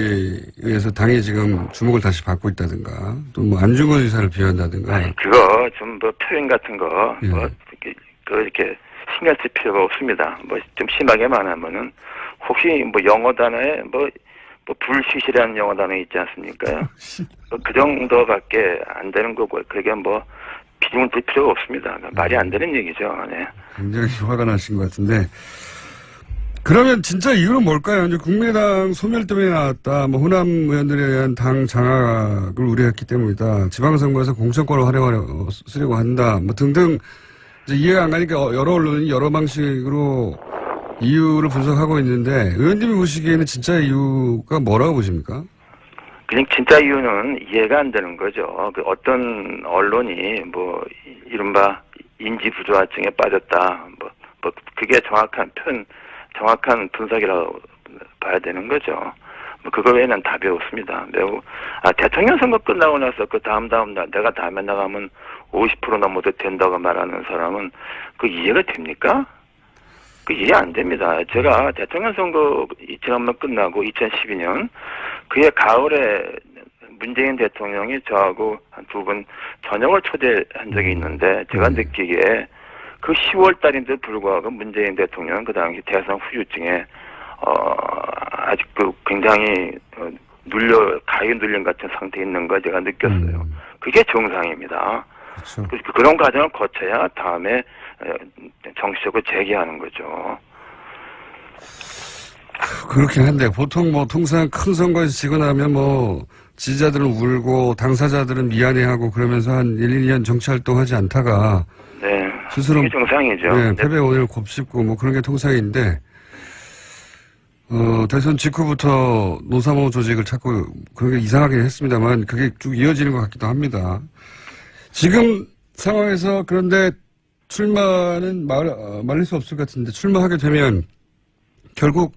의해서 당이 지금 주목을 다시 받고 있다든가 또 뭐 안중근 의사를 비한다든가. 아니, 그거 좀 뭐 표현 같은 거 예. 뭐 이렇게 신경 쓸 필요가 없습니다. 뭐 좀 심하게 말하면은 혹시 뭐 영어 단어에 뭐 불시시라는 영어 단어 있지 않습니까? 그 정도밖에 안 되는 거고 그게 뭐 비중을 둘 필요가 없습니다. 말이 안 되는 얘기죠. 네. 굉장히 화가 나신 것 같은데 그러면 진짜 이유는 뭘까요? 이제 국민의당 소멸 때문에 나왔다. 뭐 호남 의원들에 대한 당 장악을 우려했기 때문이다. 지방선거에서 공천권을 쓰려고 한다. 뭐 등등 이제 이해가 안 가니까 여러 언론이 여러 방식으로 이유를 분석하고 있는데 의원님이 보시기에는 진짜 이유가 뭐라고 보십니까? 그냥 진짜 이유는 이해가 안 되는 거죠. 그 어떤 언론이 뭐 이른바 인지 부조화증에 빠졌다. 뭐 그게 정확한 분석이라고 봐야 되는 거죠. 뭐 그거 외에는 답이 없습니다. 대통령 선거 끝나고 나서 그 다음 날 내가 다음에 나가면 50% 넘어도 된다고 말하는 사람은 그 이해가 됩니까? 그 이해 안 됩니다. 제가 대통령 선거 지난번 끝나고 2012년 그해 가을에 문재인 대통령이 저하고 한 2번 저녁을 초대한 적이 있는데 제가 느끼기에 그 10월 달인데 불구하고 문재인 대통령은 그 당시 대선 후유증에 아직 그 굉장히 가위 눌린 같은 상태에 있는 걸 제가 느꼈어요. 그게 정상입니다. 그렇죠. 그런 과정을 거쳐야 다음에 정치적으로 재개하는 거죠. 그렇긴 한데 보통 뭐 통상 큰 선거에서 지고 나면 뭐 지지자들은 울고 당사자들은 미안해하고 그러면서 한 1, 2년 정치활동하지 않다가 네, 스스로 그게 정상이죠. 네, 패배 오늘 곱씹고 뭐 그런 게 통상인데 대선 직후부터 노사모 조직을 찾고 그런 게 이상하긴 했습니다만 그게 쭉 이어지는 것 같기도 합니다. 지금 상황에서 그런데 출마는 말릴 수 없을 것 같은데 출마하게 되면 결국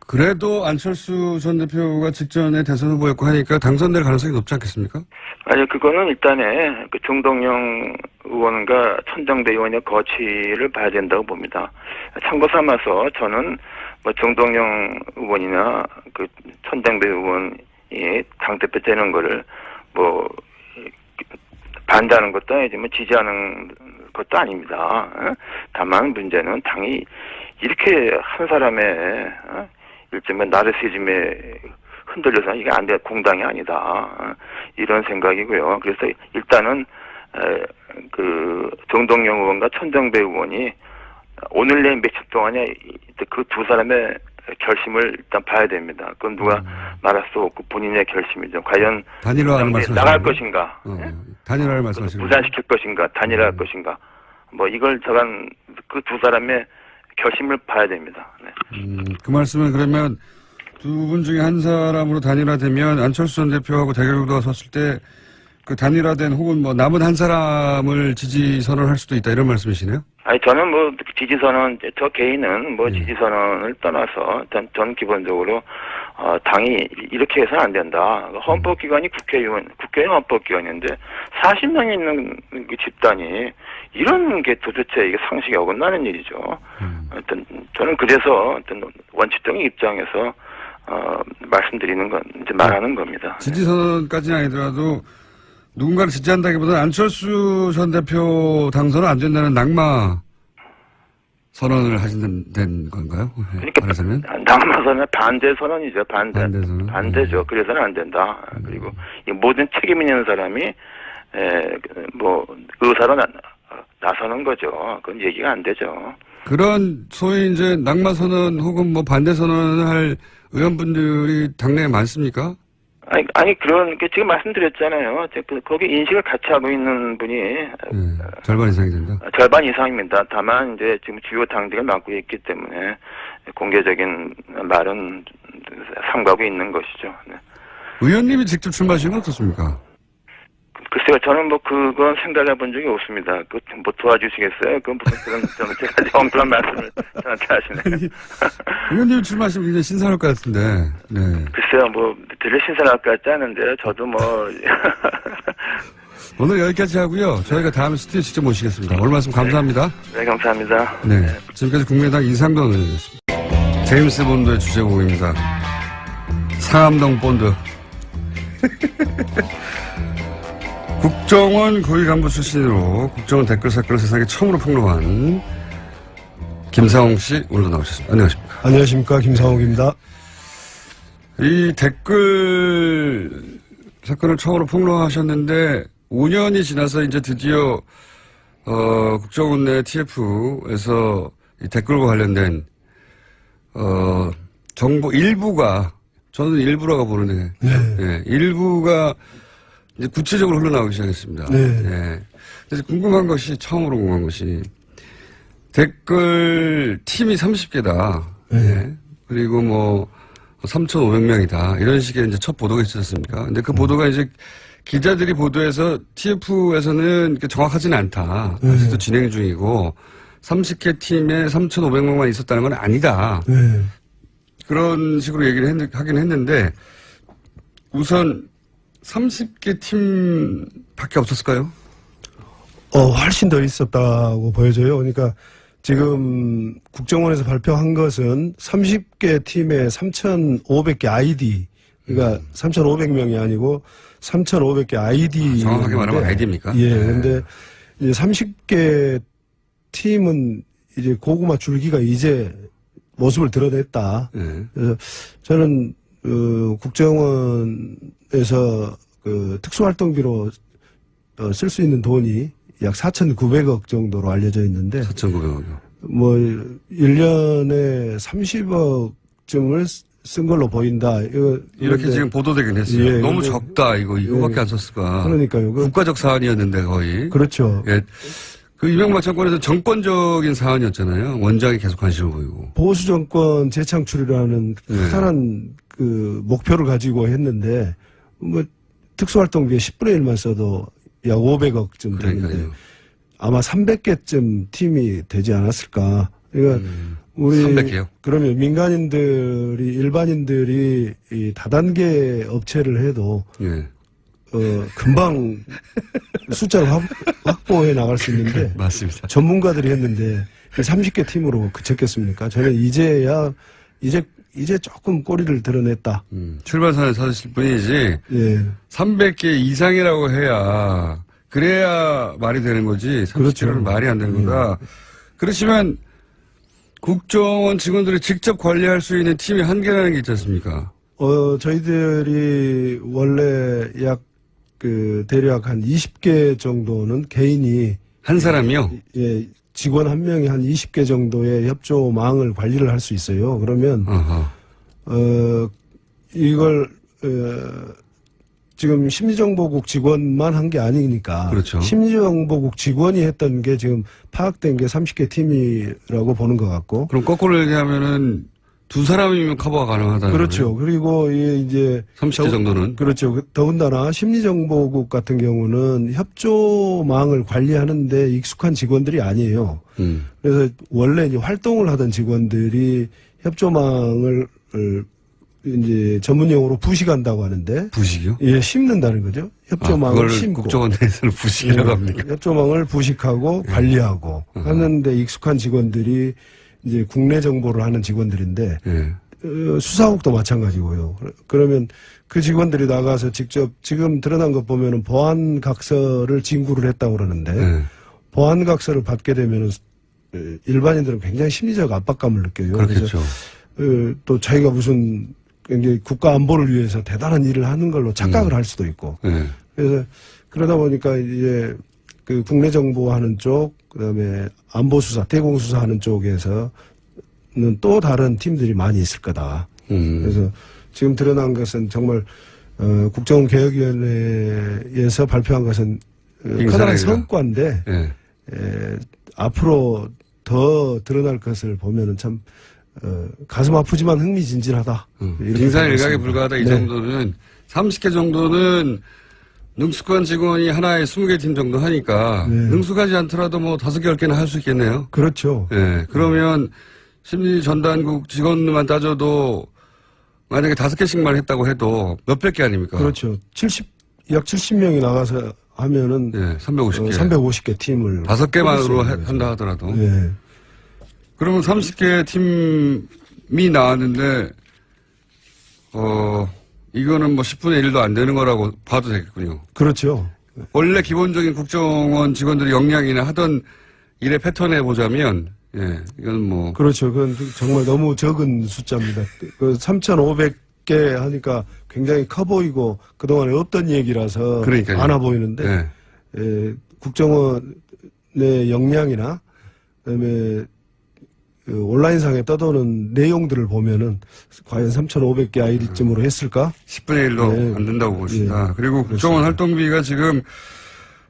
그래도 안철수 전 대표가 직전에 대선 후보였고 하니까 당선될 가능성이 높지 않겠습니까? 아니, 그거는 일단에 그 정동영 의원과 천정배 의원의 거취를 봐야 된다고 봅니다. 참고 삼아서 저는 뭐 정동영 의원이나 그 천정배 의원이 당대표 되는 거를 뭐 반대하는 것도 아니지만 지지하는 것도 아닙니다. 다만 문제는 당이 이렇게 한 사람의 일종의 나르시즘에 흔들려서 이게 안 돼, 공당이 아니다. 이런 생각이고요. 그래서 일단은 그 정동영 의원과 천정배 의원이 오늘 내일 며칠 동안에 그 두 사람의 결심을 일단 봐야 됩니다. 그건 누가 말할 수 없고 본인의 결심이죠. 과연 단일화를 나갈 것인가, 단일화를 말씀하시는 무산시킬 것인가, 단일화할 것인가, 뭐 이걸 저간 그 두 사람의 결심을 봐야 됩니다. 네. 그 말씀은 그러면 두 분 중에 한 사람으로 단일화되면 안철수 전 대표하고 대결구도가 섰을 때 그 단일화된 혹은 뭐 남은 한 사람을 지지 선언할 수도 있다 이런 말씀이시네요? 아니 저는 뭐 지지 선언 저 개인은 뭐 지지 선언을 떠나서 전 기본적으로 당이 이렇게 해서는 안 된다. 헌법기관이 국회의원 헌법기관인데 40명이 있는 그 집단이 이런 게 도대체 이게 상식에 어긋나는 일이죠. 하여튼 저는 그래서 어떤 원칙적인 입장에서 말씀드리는 건 이제 말하는 겁니다. 지지 선언까지는 아니더라도 누군가를 지지한다기보다는 안철수 전 대표 당선은 안 된다는 낙마 선언을 하신 건가요? 그러니까 말하자면? 낙마 선언 반대 선언이죠. 반대선언. 반대죠. 그래서는 안 된다. 그리고 이 모든 책임 있는 사람이 뭐 의사로 나서는 거죠. 그건 얘기가 안 되죠. 그런 소위 이제 낙마 선언 혹은 뭐 반대 선언을 할 의원분들이 당내에 많습니까? 아니 그런 게 지금 말씀드렸잖아요. 거기 인식을 같이 하고 있는 분이 절반 이상이 된다. 절반 이상입니다. 다만 이제 지금 주요 당직을 맡고 있기 때문에 공개적인 말은 삼가고 있는 것이죠. 네. 의원님이 직접 출마하시는 건 어떻습니까? 글쎄요, 저는 뭐 그건 생각해 본 적이 없습니다. 그 뭐 도와주시겠어요? 그건 무슨 그런 제가 엉뚱한 말씀을 저한테 하시네요. 의원님 출마하시면 굉장히 신선할 것 같은데. 네. 글쎄요, 뭐 되게 신선할 것 같지 않은데요. 저도 뭐 오늘 여기까지 하고요. 저희가 다음에 스튜디오 직접 모시겠습니다. 오늘 말씀 감사합니다. 네, 감사합니다. 네, 지금까지 국민의당 이상돈 의원이었습니다. 제임스 본드의 주제곡입니다. 상암동 본드. 국정원 고위 간부 출신으로 국정원 댓글 사건을 세상에 처음으로 폭로한 김상홍 씨 오늘도 나오셨습니다. 안녕하십니까? 안녕하십니까, 김상홍입니다. 이 댓글 사건을 처음으로 폭로하셨는데 5년이 지나서 이제 드디어 국정원 내 TF에서 이 댓글과 관련된 정보 일부가 저는 일부라고 부르네. 네, 일부가 이제 구체적으로 흘러나오기 시작했습니다. 네. 네. 그래서 처음으로 궁금한 것이, 댓글 팀이 30개다. 네. 그리고 3,500명이다. 이런 식의 이제 첫 보도가 있었습니까? 근데 그 보도가 이제 기자들이 보도해서 TF에서는 정확하지는 않다. 아직도 진행 중이고 30개 팀에 3,500명만 있었다는 건 아니다. 그런 식으로 얘기를 하긴 했는데 우선 30개 팀밖에 없었을까요? 훨씬 더 있었다고 보여져요. 그러니까 지금 국정원에서 발표한 것은 30개 팀에 3,500개 아이디, 그러니까 3,500명이 아니고 3,500개 아이디. 정확하게 말하면 아이디입니까? 예. 근데 이제 30개 팀은 이제 고구마 줄기가 이제 모습을 드러냈다. 그래서 저는 국정원에서 특수활동비로 쓸 수 있는 돈이 약 4,900억 정도로 알려져 있는데 4,900억이요. 뭐 1년에 30억쯤을 쓴 걸로 보인다. 이렇게 지금 보도되긴 했어요. 예, 너무 적다. 이거밖에 안 썼을까. 그러니까요. 국가적 사안이었는데 거의. 그렇죠. 예. 그 이명박 정권에서 정권적인 사안이었잖아요. 원장이 계속 관심을 보이고. 보수 정권 재창출이라는 커다란 그 목표를 가지고 했는데 뭐 특수활동비에 10분의 1만 써도 약 500억쯤 되는데 아마 300개쯤 팀이 되지 않았을까. 그러니까 우리 300개요? 그러면 민간인들이 일반인들이 이 다단계 업체를 해도 금방 숫자를 확보해 나갈 수 있는데 맞습니다. 전문가들이 했는데 30개 팀으로 그쳤겠습니까? 저는 이제 조금 꼬리를 드러냈다. 출발선에 서실 뿐이지. 예. 300개 이상이라고 해야 그래야 말이 되는 거지. 30개는 그렇죠. 말이 안 되는 거다. 그렇지만 국정원 직원들이 직접 관리할 수 있는 팀이 한계라는 게 있지 않습니까? 저희들이 원래 대략 한 20개 정도는 개인이 한 사람이요? 예, 직원 한 명이 한 20개 정도의 협조망을 관리를 할 수 있어요. 그러면 이걸 지금 심리정보국 직원만 한 게 아니니까. 그렇죠. 심리정보국 직원이 했던 게 지금 파악된 게 30개 팀이라고 보는 것 같고. 그럼 거꾸로 얘기하면은 두 사람이면 커버가 가능하다는 그렇죠. 거예요? 그리고 이제 30개 정도는 그렇죠. 더군다나 심리정보국 같은 경우는 협조망을 관리하는데 익숙한 직원들이 아니에요. 그래서 원래 이제 활동을 하던 직원들이 협조망을 이제 전문용어로 부식한다고 하는데. 부식이요? 예, 심는다는 거죠. 협조망을 그걸 심고. 국정원 내에서는 부식이라고 합니까? 협조망을 부식하고 관리하고 하는데 익숙한 직원들이 이제 국내 정보를 하는 직원들인데 수사국도 마찬가지고요. 그러면 그 직원들이 나가서 직접 지금 드러난 것 보면은 보안 각서를 진구를 했다고 그러는데 보안 각서를 받게 되면은 일반인들은 굉장히 심리적 압박감을 느껴요. 그렇겠죠. 그래서 또 자기가 무슨 굉장히 국가 안보를 위해서 대단한 일을 하는 걸로 착각을 할 수도 있고. 그래서 그러다 보니까 이제 그 국내 정보하는 쪽, 그다음에 안보 수사, 대공 수사하는 쪽에서는 또 다른 팀들이 많이 있을 거다. 그래서 지금 드러난 것은 정말 국정원 개혁위원회에서 발표한 것은 커다란 성과인데 앞으로 더 드러날 것을 보면은 참 가슴 아프지만 흥미진진하다. 빙산일각에 불과하다 이 정도는 30개 정도는 능숙한 직원이 하나에 20개 팀 정도 하니까 능숙하지 않더라도 뭐 5개, 10개는 할 수 있겠네요. 그렇죠. 예. 그러면 심리전단국 직원만 따져도 만약에 5개씩만 했다고 해도 몇백 개 아닙니까? 그렇죠. 약 70명이 나가서 하면은 350개. 350개 팀을 5개만으로 한다 하더라도. 예. 그러면 30개 팀이 나왔는데 이거는 뭐 10분의 1도 안 되는 거라고 봐도 되겠군요. 그렇죠. 원래 기본적인 국정원 직원들의 역량이나 하던 일의 패턴에 보자면, 이건 뭐. 그렇죠. 그건 정말 너무 적은 숫자입니다. 3,500개 하니까 굉장히 커 보이고 그동안에 없던 얘기라서 그러니까요. 많아 보이는데, 국정원의 역량이나 그다음에 온라인상에 떠도는 내용들을 보면은 과연 3,500개 아이디쯤으로 했을까? 10분의 1도 안 된다고 보신다. 그리고 국정원 활동비가 지금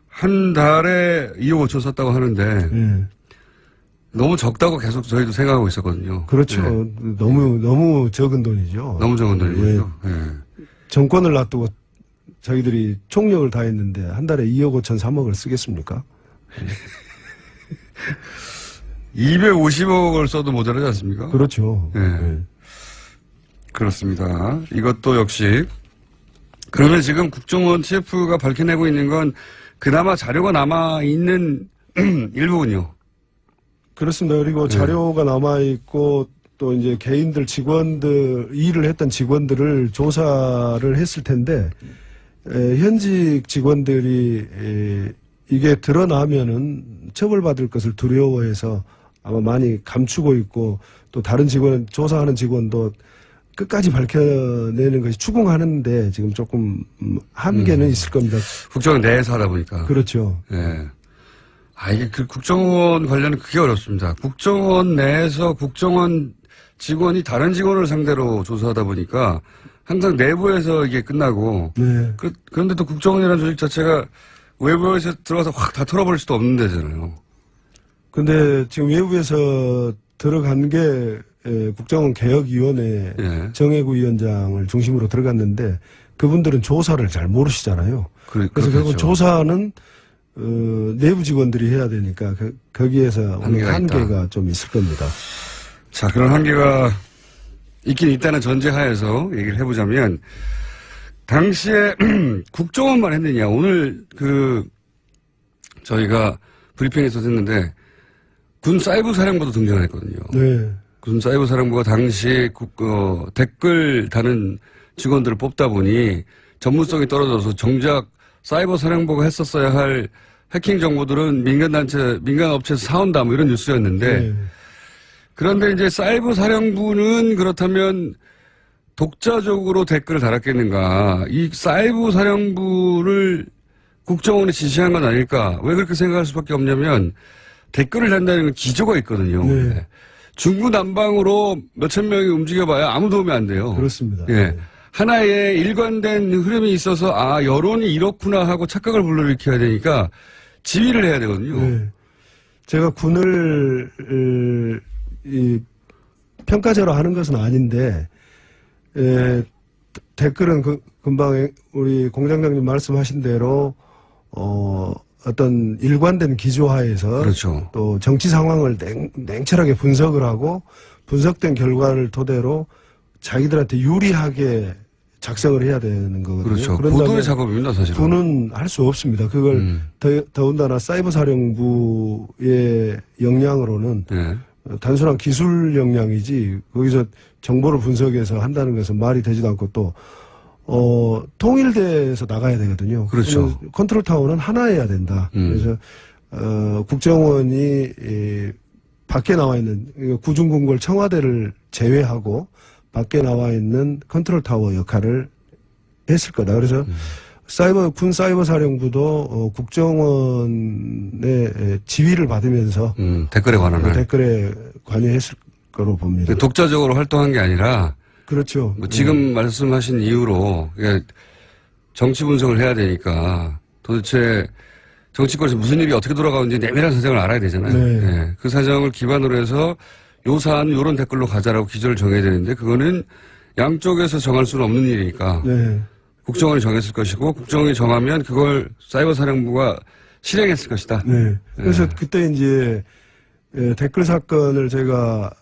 한 달에 2억 5천 썼다고 하는데 너무 적다고 계속 저희도 생각하고 있었거든요. 그렇죠. 네. 너무 적은 돈이죠. 너무 적은 돈이죠. 예. 네. 정권을 놔두고 저희들이 총력을 다했는데 한 달에 2억 5천 3억을 쓰겠습니까? 250억을 써도 모자라지 않습니까? 그렇죠. 네. 예. 그렇습니다. 이것도 역시 그러면 지금 국정원 TF가 밝혀내고 있는 건 그나마 자료가 남아 있는 일부군요. 그렇습니다. 그리고 자료가 남아있고 또 이제 개인들 직원들, 일을 했던 직원들을 조사를 했을 텐데, 현직 직원들이 이게 드러나면은 처벌받을 것을 두려워해서 아마 많이 감추고 있고 또 다른 직원, 조사하는 직원도 끝까지 밝혀내는 것이 추궁하는데 지금 조금 한계는 있을 겁니다. 국정원 내에서 하다 보니까. 그렇죠. 예. 이게 국정원 관련은 그게 어렵습니다. 국정원 내에서 국정원 직원이 다른 직원을 상대로 조사하다 보니까 항상 내부에서 이게 끝나고. 네. 그런데 또 국정원이라는 조직 자체가 외부에서 들어가서 확 다 털어버릴 수도 없는 데잖아요. 근데 지금 외부에서 들어간 게 국정원 개혁위원회 예. 정혜구 위원장을 중심으로 들어갔는데 그분들은 조사를 잘 모르시잖아요. 그래서 결국 조사는 내부 직원들이 해야 되니까 거기에서 한계가 좀 있을 겁니다. 자, 그런 한계가 있긴 있다는 전제하에서 얘기를 해보자면 당시에 국정원만 했느냐. 오늘 저희가 브리핑에서 했는데 군 사이버 사령부도 등장을 했거든요. 네. 군 사이버 사령부가 당시 댓글 다는 직원들을 뽑다 보니 전문성이 떨어져서 정작 사이버 사령부가 했었어야 할 해킹 정보들은 민간 업체에서 사온다 뭐 이런 뉴스였는데 네. 그런데 이제 사이버 사령부는 그렇다면 독자적으로 댓글을 달았겠는가. 이 사이버 사령부를 국정원에 지시한 건 아닐까. 왜 그렇게 생각할 수밖에 없냐면 댓글을 단다는 건 기조가 있거든요. 네. 중구난방으로 몇천 명이 움직여봐야 아무 도움이 안 돼요. 그렇습니다. 예. 네. 하나의 일관된 흐름이 있어서 여론이 이렇구나 하고 착각을 불러일으켜야 되니까 지휘를 해야 되거든요. 네. 제가 군을 평가제로 하는 것은 아닌데 댓글은 금방 우리 공장장님 말씀하신 대로 어떤 일관된 기조하에서 그렇죠. 또 정치 상황을 냉철하게 분석을 하고 분석된 결과를 토대로 자기들한테 유리하게 작성을 해야 되는 거거든요. 그렇죠. 보도의 작업입니다, 사실은. 군은 할 수 없습니다. 그걸 더군다나 사이버 사령부의 역량으로는 네. 단순한 기술 역량이지 거기서 정보를 분석해서 한다는 것은 말이 되지도 않고 또 통일돼서 나가야 되거든요. 그렇죠. 컨트롤 타워는 하나여야 된다. 그래서 국정원이 밖에 나와 있는 구중궁궐 청와대를 제외하고 밖에 나와 있는 컨트롤 타워 역할을 했을 거다. 그래서 군 사이버 사령부도 국정원의 지휘를 받으면서 댓글에 관여했을 거로 봅니다. 독자적으로 활동한 게 아니라 그렇죠. 지금 말씀하신 이유로 정치 분석을 해야 되니까 도대체 정치권에서 무슨 일이 어떻게 돌아가는지 내밀한 사정을 알아야 되잖아요. 네. 네. 그 사정을 기반으로 해서 요 사안 요런 댓글로 가자라고 기조를 정해야 되는데 그거는 양쪽에서 정할 수는 없는 일이니까 네. 국정원이 정했을 것이고 국정원이 정하면 그걸 사이버 사령부가 실행했을 것이다. 네. 그래서 그때 이제 댓글 사건을 제가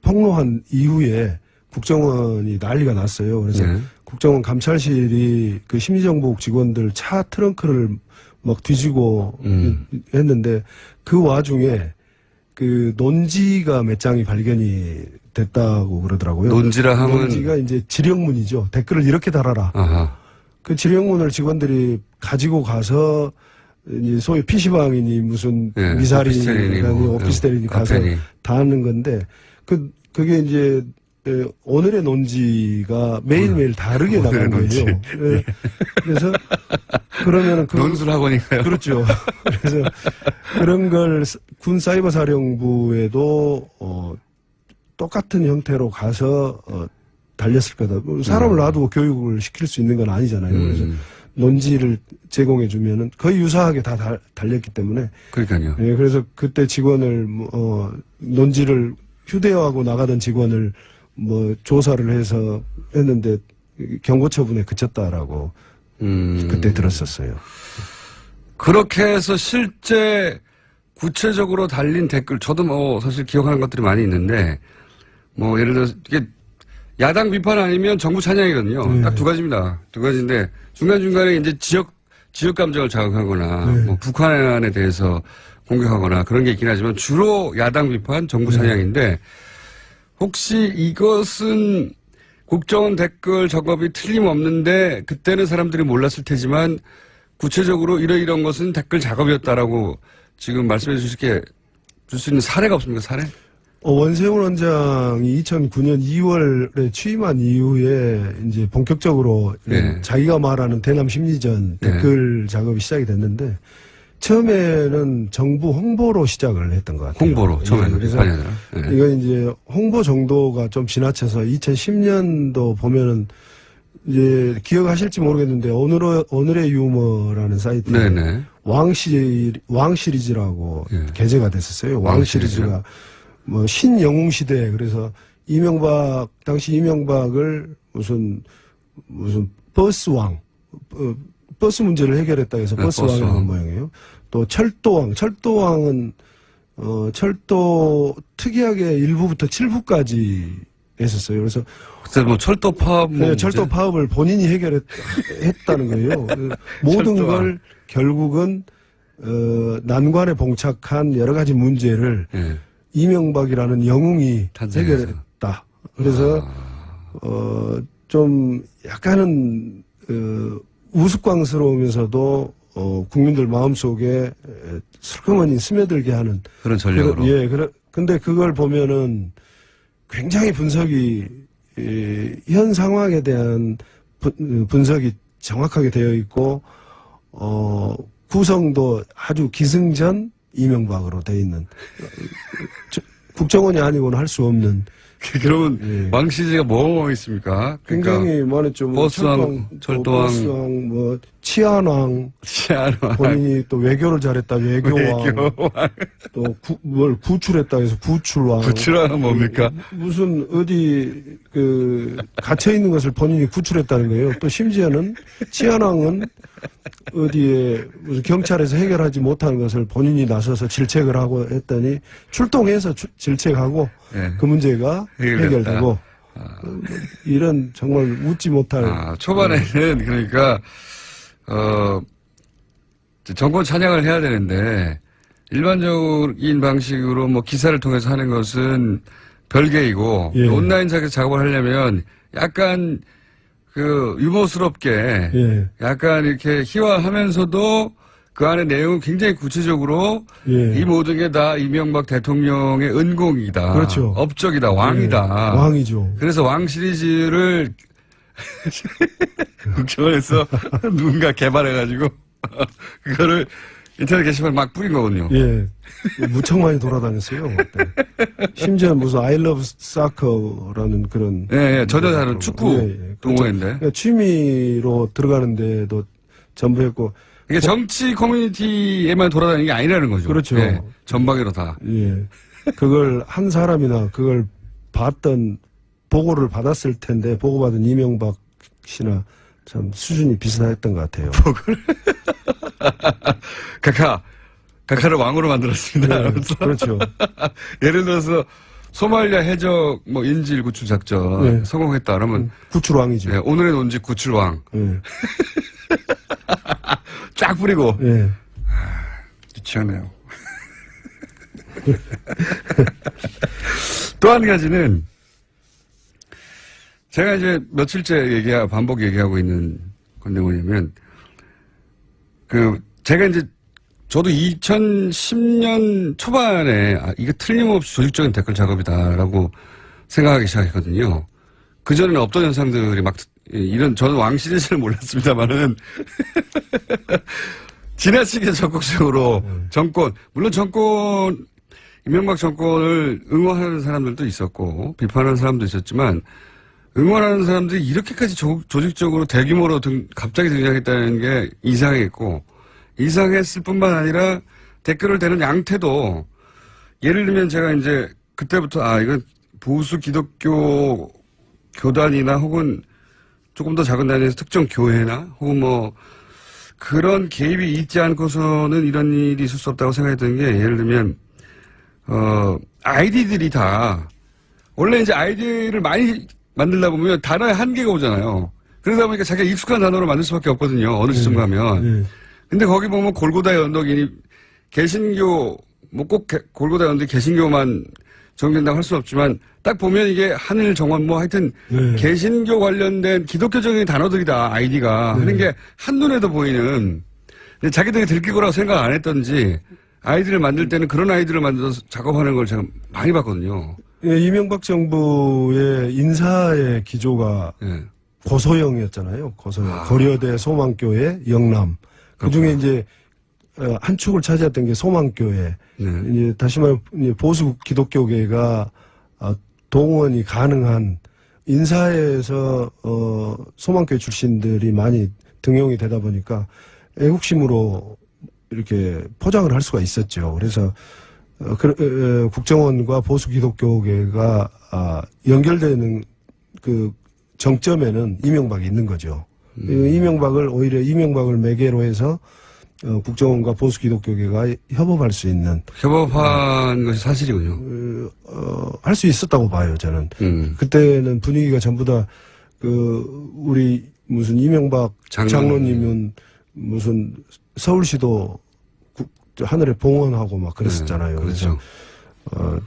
폭로한 이후에 국정원이 난리가 났어요. 그래서 국정원 감찰실이 그 심리정보국 직원들 차 트렁크를 막 뒤지고 했는데 그 와중에 그 논지가 몇 장이 발견이 됐다고 그러더라고요. 논지라 하면 논지가 이제 지령문이죠. 댓글을 이렇게 달아라. 아하. 그 지령문을 직원들이 가지고 가서 이제 소위 PC방이니 무슨 미사리니 오피스텔이니 가서 다 하는 건데 그게 이제 오늘의 논지가 매일매일 다르게 나간 거예요. 그래서 그러면은 논술학원인가요? 그렇죠. 그래서 그런 걸 군 사이버 사령부에도 똑같은 형태로 가서 달렸을 거다. 사람을 놔두고 교육을 시킬 수 있는 건 아니잖아요. 그래서 논지를 제공해 주면은 거의 유사하게 다 달렸기 때문에. 그러니까요. 예, 그래서 그때 직원을 논지를 휴대하고 나가던 직원을 조사를 해서 했는데 경고 처분에 그쳤다라고 그때 들었었어요. 그렇게 해서 실제 구체적으로 달린 댓글, 저도 사실 기억하는 것들이 많이 있는데, 예를 들어서, 이게 야당 비판 아니면 정부 찬양이거든요. 네. 딱 두 가지입니다. 두 가지인데, 중간중간에 이제 지역 감정을 자극하거나, 네. 북한에 대해서 공격하거나 그런 게 있긴 하지만, 주로 야당 비판, 정부 찬양인데, 혹시 이것은 국정원 댓글 작업이 틀림없는데, 그때는 사람들이 몰랐을 테지만, 구체적으로 이런 것은 댓글 작업이었다라고 지금 말씀해 줄 수 있는 사례가 없습니까? 사례? 원세훈 원장이 2009년 2월에 취임한 이후에 이제 본격적으로 네. 자기가 말하는 대남 심리전 댓글 작업이 시작이 됐는데 처음에는 정부 홍보로 시작을 했던 것 같아요. 홍보로 처음에는. 그래서 네. 이건 이제 홍보 정도가 좀 지나쳐서 2010년도 보면은 이제 기억하실지 모르겠는데 오늘의 유머라는 사이트에 네네. 왕 시리즈라고 게재가 됐었어요. 왕 시리즈가 신영웅 시대 그래서 당시 이명박을 무슨 버스왕 버스 문제를 해결했다 해서 버스왕이라는 모양이에요. 또 철도왕은 철도 특이하게 1부부터 7부까지 했었어요. 그래서 그때 철도 파업 철도 파업을 본인이 해결했다는 거예요. 모든 걸 결국은 난관에 봉착한 여러 가지 문제를 이명박이라는 영웅이 해결했다. 그래서 좀 약간은 우스꽝스러우면서도 국민들 마음속에 슬그머니 스며들게 하는 그런 전략으로. 근데 그걸 보면은 굉장히 분석이 현 상황에 대한 분석이 정확하게 되어 있고 구성도 아주 기승전 이명박으로 되어 있는 국정원이 아니고는 할 수 없는. 그러면 왕 시리즈가 뭐가 있습니까? 굉장히 많았죠. 버스왕, 철도왕, 버스왕, 치안왕, 본인이 또 외교를 잘했다 외교왕, 또 구출했다 해서 구출왕. 구출왕은 뭡니까? 무슨 어디 갇혀 있는 것을 본인이 구출했다는 거예요. 또 심지어는 치안왕은 어디에 무슨 경찰에서 해결하지 못하는 것을 본인이 나서서 질책을 하고 했더니 출동해서 질책하고 그 문제가 해결되고 이런 정말 웃지 못할. 초반에는 그러니까 정권 찬양을 해야 되는데 일반적인 방식으로 기사를 통해서 하는 것은 별개이고 온라인상에서 작업을 하려면 약간 유머스럽게 약간 이렇게 희화하면서도 그 안에 내용은 굉장히 구체적으로 이 모든 게 다 이명박 대통령의 은공이다. 그렇죠. 업적이다. 왕이다. 왕이죠. 그래서 왕 시리즈를 국정원에서 누군가 개발해가지고 그거를 인터넷 게시판에 막 뿌린 거군요. 무척 많이 돌아다녔어요. 심지어 무슨 I love soccer라는 그런. 전혀 다른 축구 동호회인데. 그러니까 취미로 들어가는데도 전부 했고. 이게 정치 커뮤니티에만 돌아다니는 게 아니라는 거죠. 그렇죠. 전방위로 다. 그걸 한 사람이나 그걸 보고를 받았을 텐데 보고받은 이명박 씨나 참 수준이 비슷했던 것 같아요. 카카를 왕으로 만들었습니다. 그렇죠. 예를 들어서 소말리아 해적 인질 구출 작전 성공했다 그러면 구출왕이죠. 오늘의 논지 구출왕. 쫙 뿌리고. 유치하네요. 또 한 가지는 제가 이제 며칠째 반복 얘기하고 있는 건데 뭐냐면 제가 이제 저도 2010년 초반에 이게 틀림없이 조직적인 댓글 작업이다라고 생각하기 시작했거든요. 그전에는 없던 현상들이 저는 왕 시리즈를 몰랐습니다만은 지나치게 적극적으로 물론 이명박 정권을 응원하는 사람들도 있었고 비판하는 사람도 있었지만 응원하는 사람들이 이렇게까지 조직적으로 대규모로 갑자기 등장했다는 게 이상했고, 이상했을 뿐만 아니라 댓글을 대는 양태도, 예를 들면 제가 이제 그때부터 이건 보수 기독교 교단이나 혹은 조금 더 작은 단위에서 특정 교회나 혹은 뭐 그런 개입이 있지 않고서는 이런 일이 있을 수 없다고 생각했던 게, 예를 들면 아이디들이 다 원래 이제 아이디를 많이 만들다 보면 단어에 한계가 오잖아요. 그러다 보니까 자기가 익숙한 단어로 만들 수밖에 없거든요. 어느 시점 가면. 근데 거기 보면 골고다의 언덕이니 개신교, 뭐 꼭 골고다 언덕이 개신교만 정된다고 할 수는 없지만 딱 보면 이게 하늘 정원 뭐 하여튼 개신교 관련된 기독교적인 단어들이다. 아이디가 하는 게 한눈에도 보이는. 근데 자기들이 들킬 거라고 생각 안 했던지 아이디를 만들 때는 그런 아이디를 만들어서 작업하는 걸 제가 많이 봤거든요. 예, 이명박 정부의 인사의 기조가 고소영이었잖아요. 고소영. 고려대, 소망교회, 영남. 그 중에 이제 한 축을 차지했던 게 소망교회. 이제 다시 말해 보수 기독교계가 동원이 가능한 인사에서 소망교회 출신들이 많이 등용이 되다 보니까 애국심으로 이렇게 포장을 할 수가 있었죠. 그래서 국정원과 보수 기독교계가 연결되는 그 정점에는 이명박이 있는 거죠. 오히려 이명박을 매개로 해서 국정원과 보수 기독교계가 협업할 수 있는. 협업한 것이 사실이군요. 할 수 있었다고 봐요, 저는. 그때는 분위기가 전부 다 우리 무슨 이명박 장로님은 무슨 서울시도 하늘에 봉헌하고 막 그랬었잖아요. 그렇죠. 그래서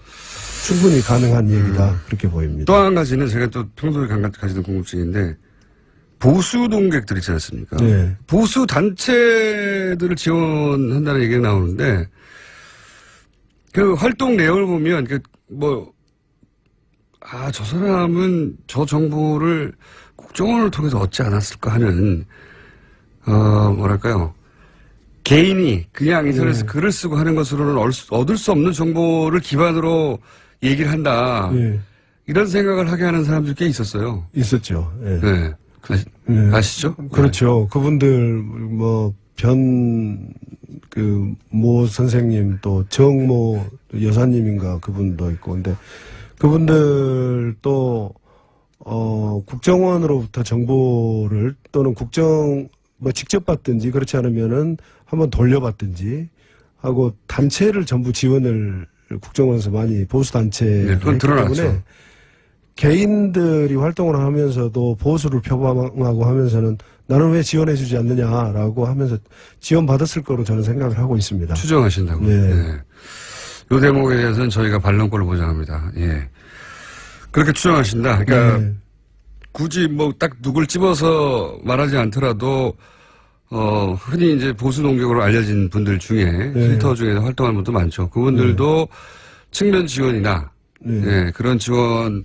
충분히 가능한 얘기다 그렇게 보입니다. 또 한 가지는 제가 또 평소에 가지던 궁금증인데, 보수 동객들 있지 않습니까? 네. 보수 단체들을 지원한다는 얘기가 나오는데, 그 활동 내용을 보면 저 사람은 저 정보를 국정원을 통해서 얻지 않았을까 하는 뭐랄까요, 개인이 그냥 인터넷에서 글을 쓰고 하는 것으로는 얻을 수 없는 정보를 기반으로 얘기를 한다. 이런 생각을 하게 하는 사람들이 꽤 있었어요. 있었죠. 네. 아시죠? 그렇죠. 그분들 모 선생님 또 정모 여사님인가 그분도 있고, 근데 그분들도 국정원으로부터 정보를 또는 직접 받든지 그렇지 않으면은 한번 돌려받든지 하고 단체를 전부 지원을 국정원에서 많이 보수 단체를 했기 때문에 개인들이 활동을 하면서도 보수를 표방하고 하면서는 나는 왜 지원해주지 않느냐라고 하면서 지원받았을 거로 저는 생각을 하고 있습니다. 추정하신다고요? 네. 이 대목에 대해서는 저희가 반론권을 보장합니다. 예. 그렇게 추정하신다. 그러니까 굳이 딱 누굴 집어서 말하지 않더라도 흔히 이제 보수 동격으로 알려진 분들 중에 필터 중에서 활동하는 분도 많죠. 그분들도 측면 지원이나 그런 지원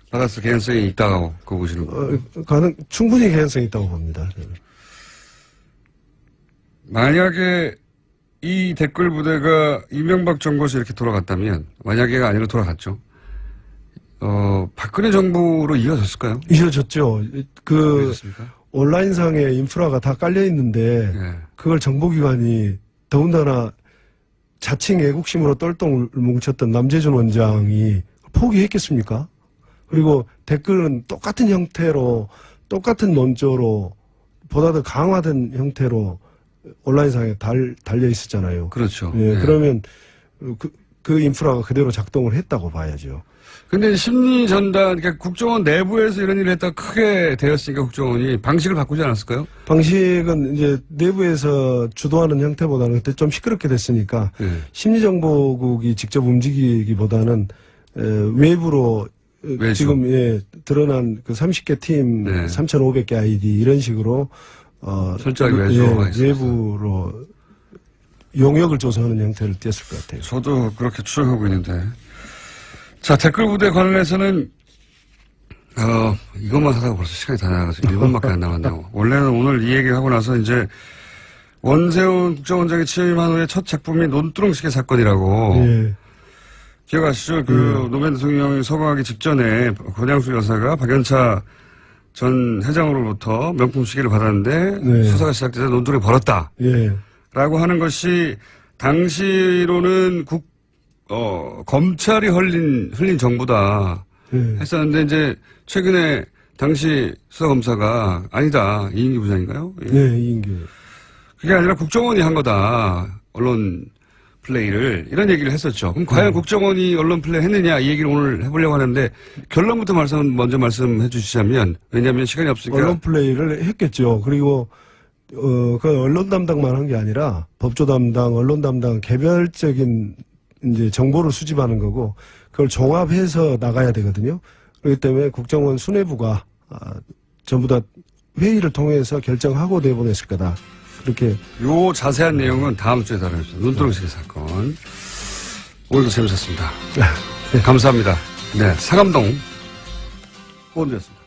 받았을 개연성이 있다고 보시는 거예요? 충분히 개연성이 있다고 봅니다. 만약에 이 댓글 부대가 이명박 정부에서 이렇게 돌아갔다면, 만약에가 아니라 돌아갔죠. 박근혜 정부로 이어졌을까요? 이어졌죠. 온라인상의 인프라가 다 깔려 있는데 그걸 정보기관이 더군다나 자칭 애국심으로 똘똘 뭉쳤던 남재준 원장이 포기했겠습니까? 그리고 댓글은 똑같은 형태로 똑같은 논조로 보다 더 강화된 형태로 온라인상에 달려 있었잖아요. 그렇죠. 그러면 그 인프라가 그대로 작동을 했다고 봐야죠. 근데 심리 전단, 그러니까 국정원 내부에서 이런 일을 했다가 크게 되었으니까 국정원이 방식을 바꾸지 않았을까요? 방식은 이제 내부에서 주도하는 형태보다는 그때 좀 시끄럽게 됐으니까 심리정보국이 직접 움직이기보다는 외부로 지금 드러난 그 30개 팀, 3,500개 아이디 이런 식으로 철저하게 외부로 용역을 조사하는 형태를 띄었을 것 같아요. 저도 그렇게 추정하고 있는데. 자, 댓글 부대 관련해서는 이것만 하다가 벌써 시간이 다 나가서 1분밖에 안 남았네요. 원래는 오늘 이 얘기를 하고 나서 이제 원세훈 국정원장이 취임한 후에 첫 작품이 논두렁식의 사건이라고 기억하시죠? 그 노무현 대통령이 서거하기 직전에 권양수 여사가 박연차 전 회장으로부터 명품 시계를 받았는데 네. 수사가 시작되자 논두렁이 벌었다. 예. 라고 하는 것이 당시로는 검찰이 흘린 정보다 예. 했었는데 이제 최근에 당시 수사검사가 아니다. 이인기 부장인가요? 예. 네, 이인규. 그게 아니라 국정원이 한 거다. 언론 플레이를 이런 얘기를 했었죠. 그럼 과연 국정원이 언론 플레이 했느냐 이 얘기를 오늘 해보려고 하는데 결론부터 먼저 말씀해 주시자면 왜냐하면 시간이 없으니까 언론 플레이를 했겠죠. 그리고 그 언론 담당만 한 게 아니라 법조 담당, 언론 담당 개별적인 이제 정보를 수집하는 거고 그걸 종합해서 나가야 되거든요. 그렇기 때문에 국정원 수뇌부가 전부 다 회의를 통해서 결정하고 내보냈을 거다. 그렇게. 요 자세한 내용은 다음 주에 다루겠습니다. 눈두렁시계 사건. 오늘도 재밌었습니다. 네, 감사합니다. 네, 사감동 의원이었습니다.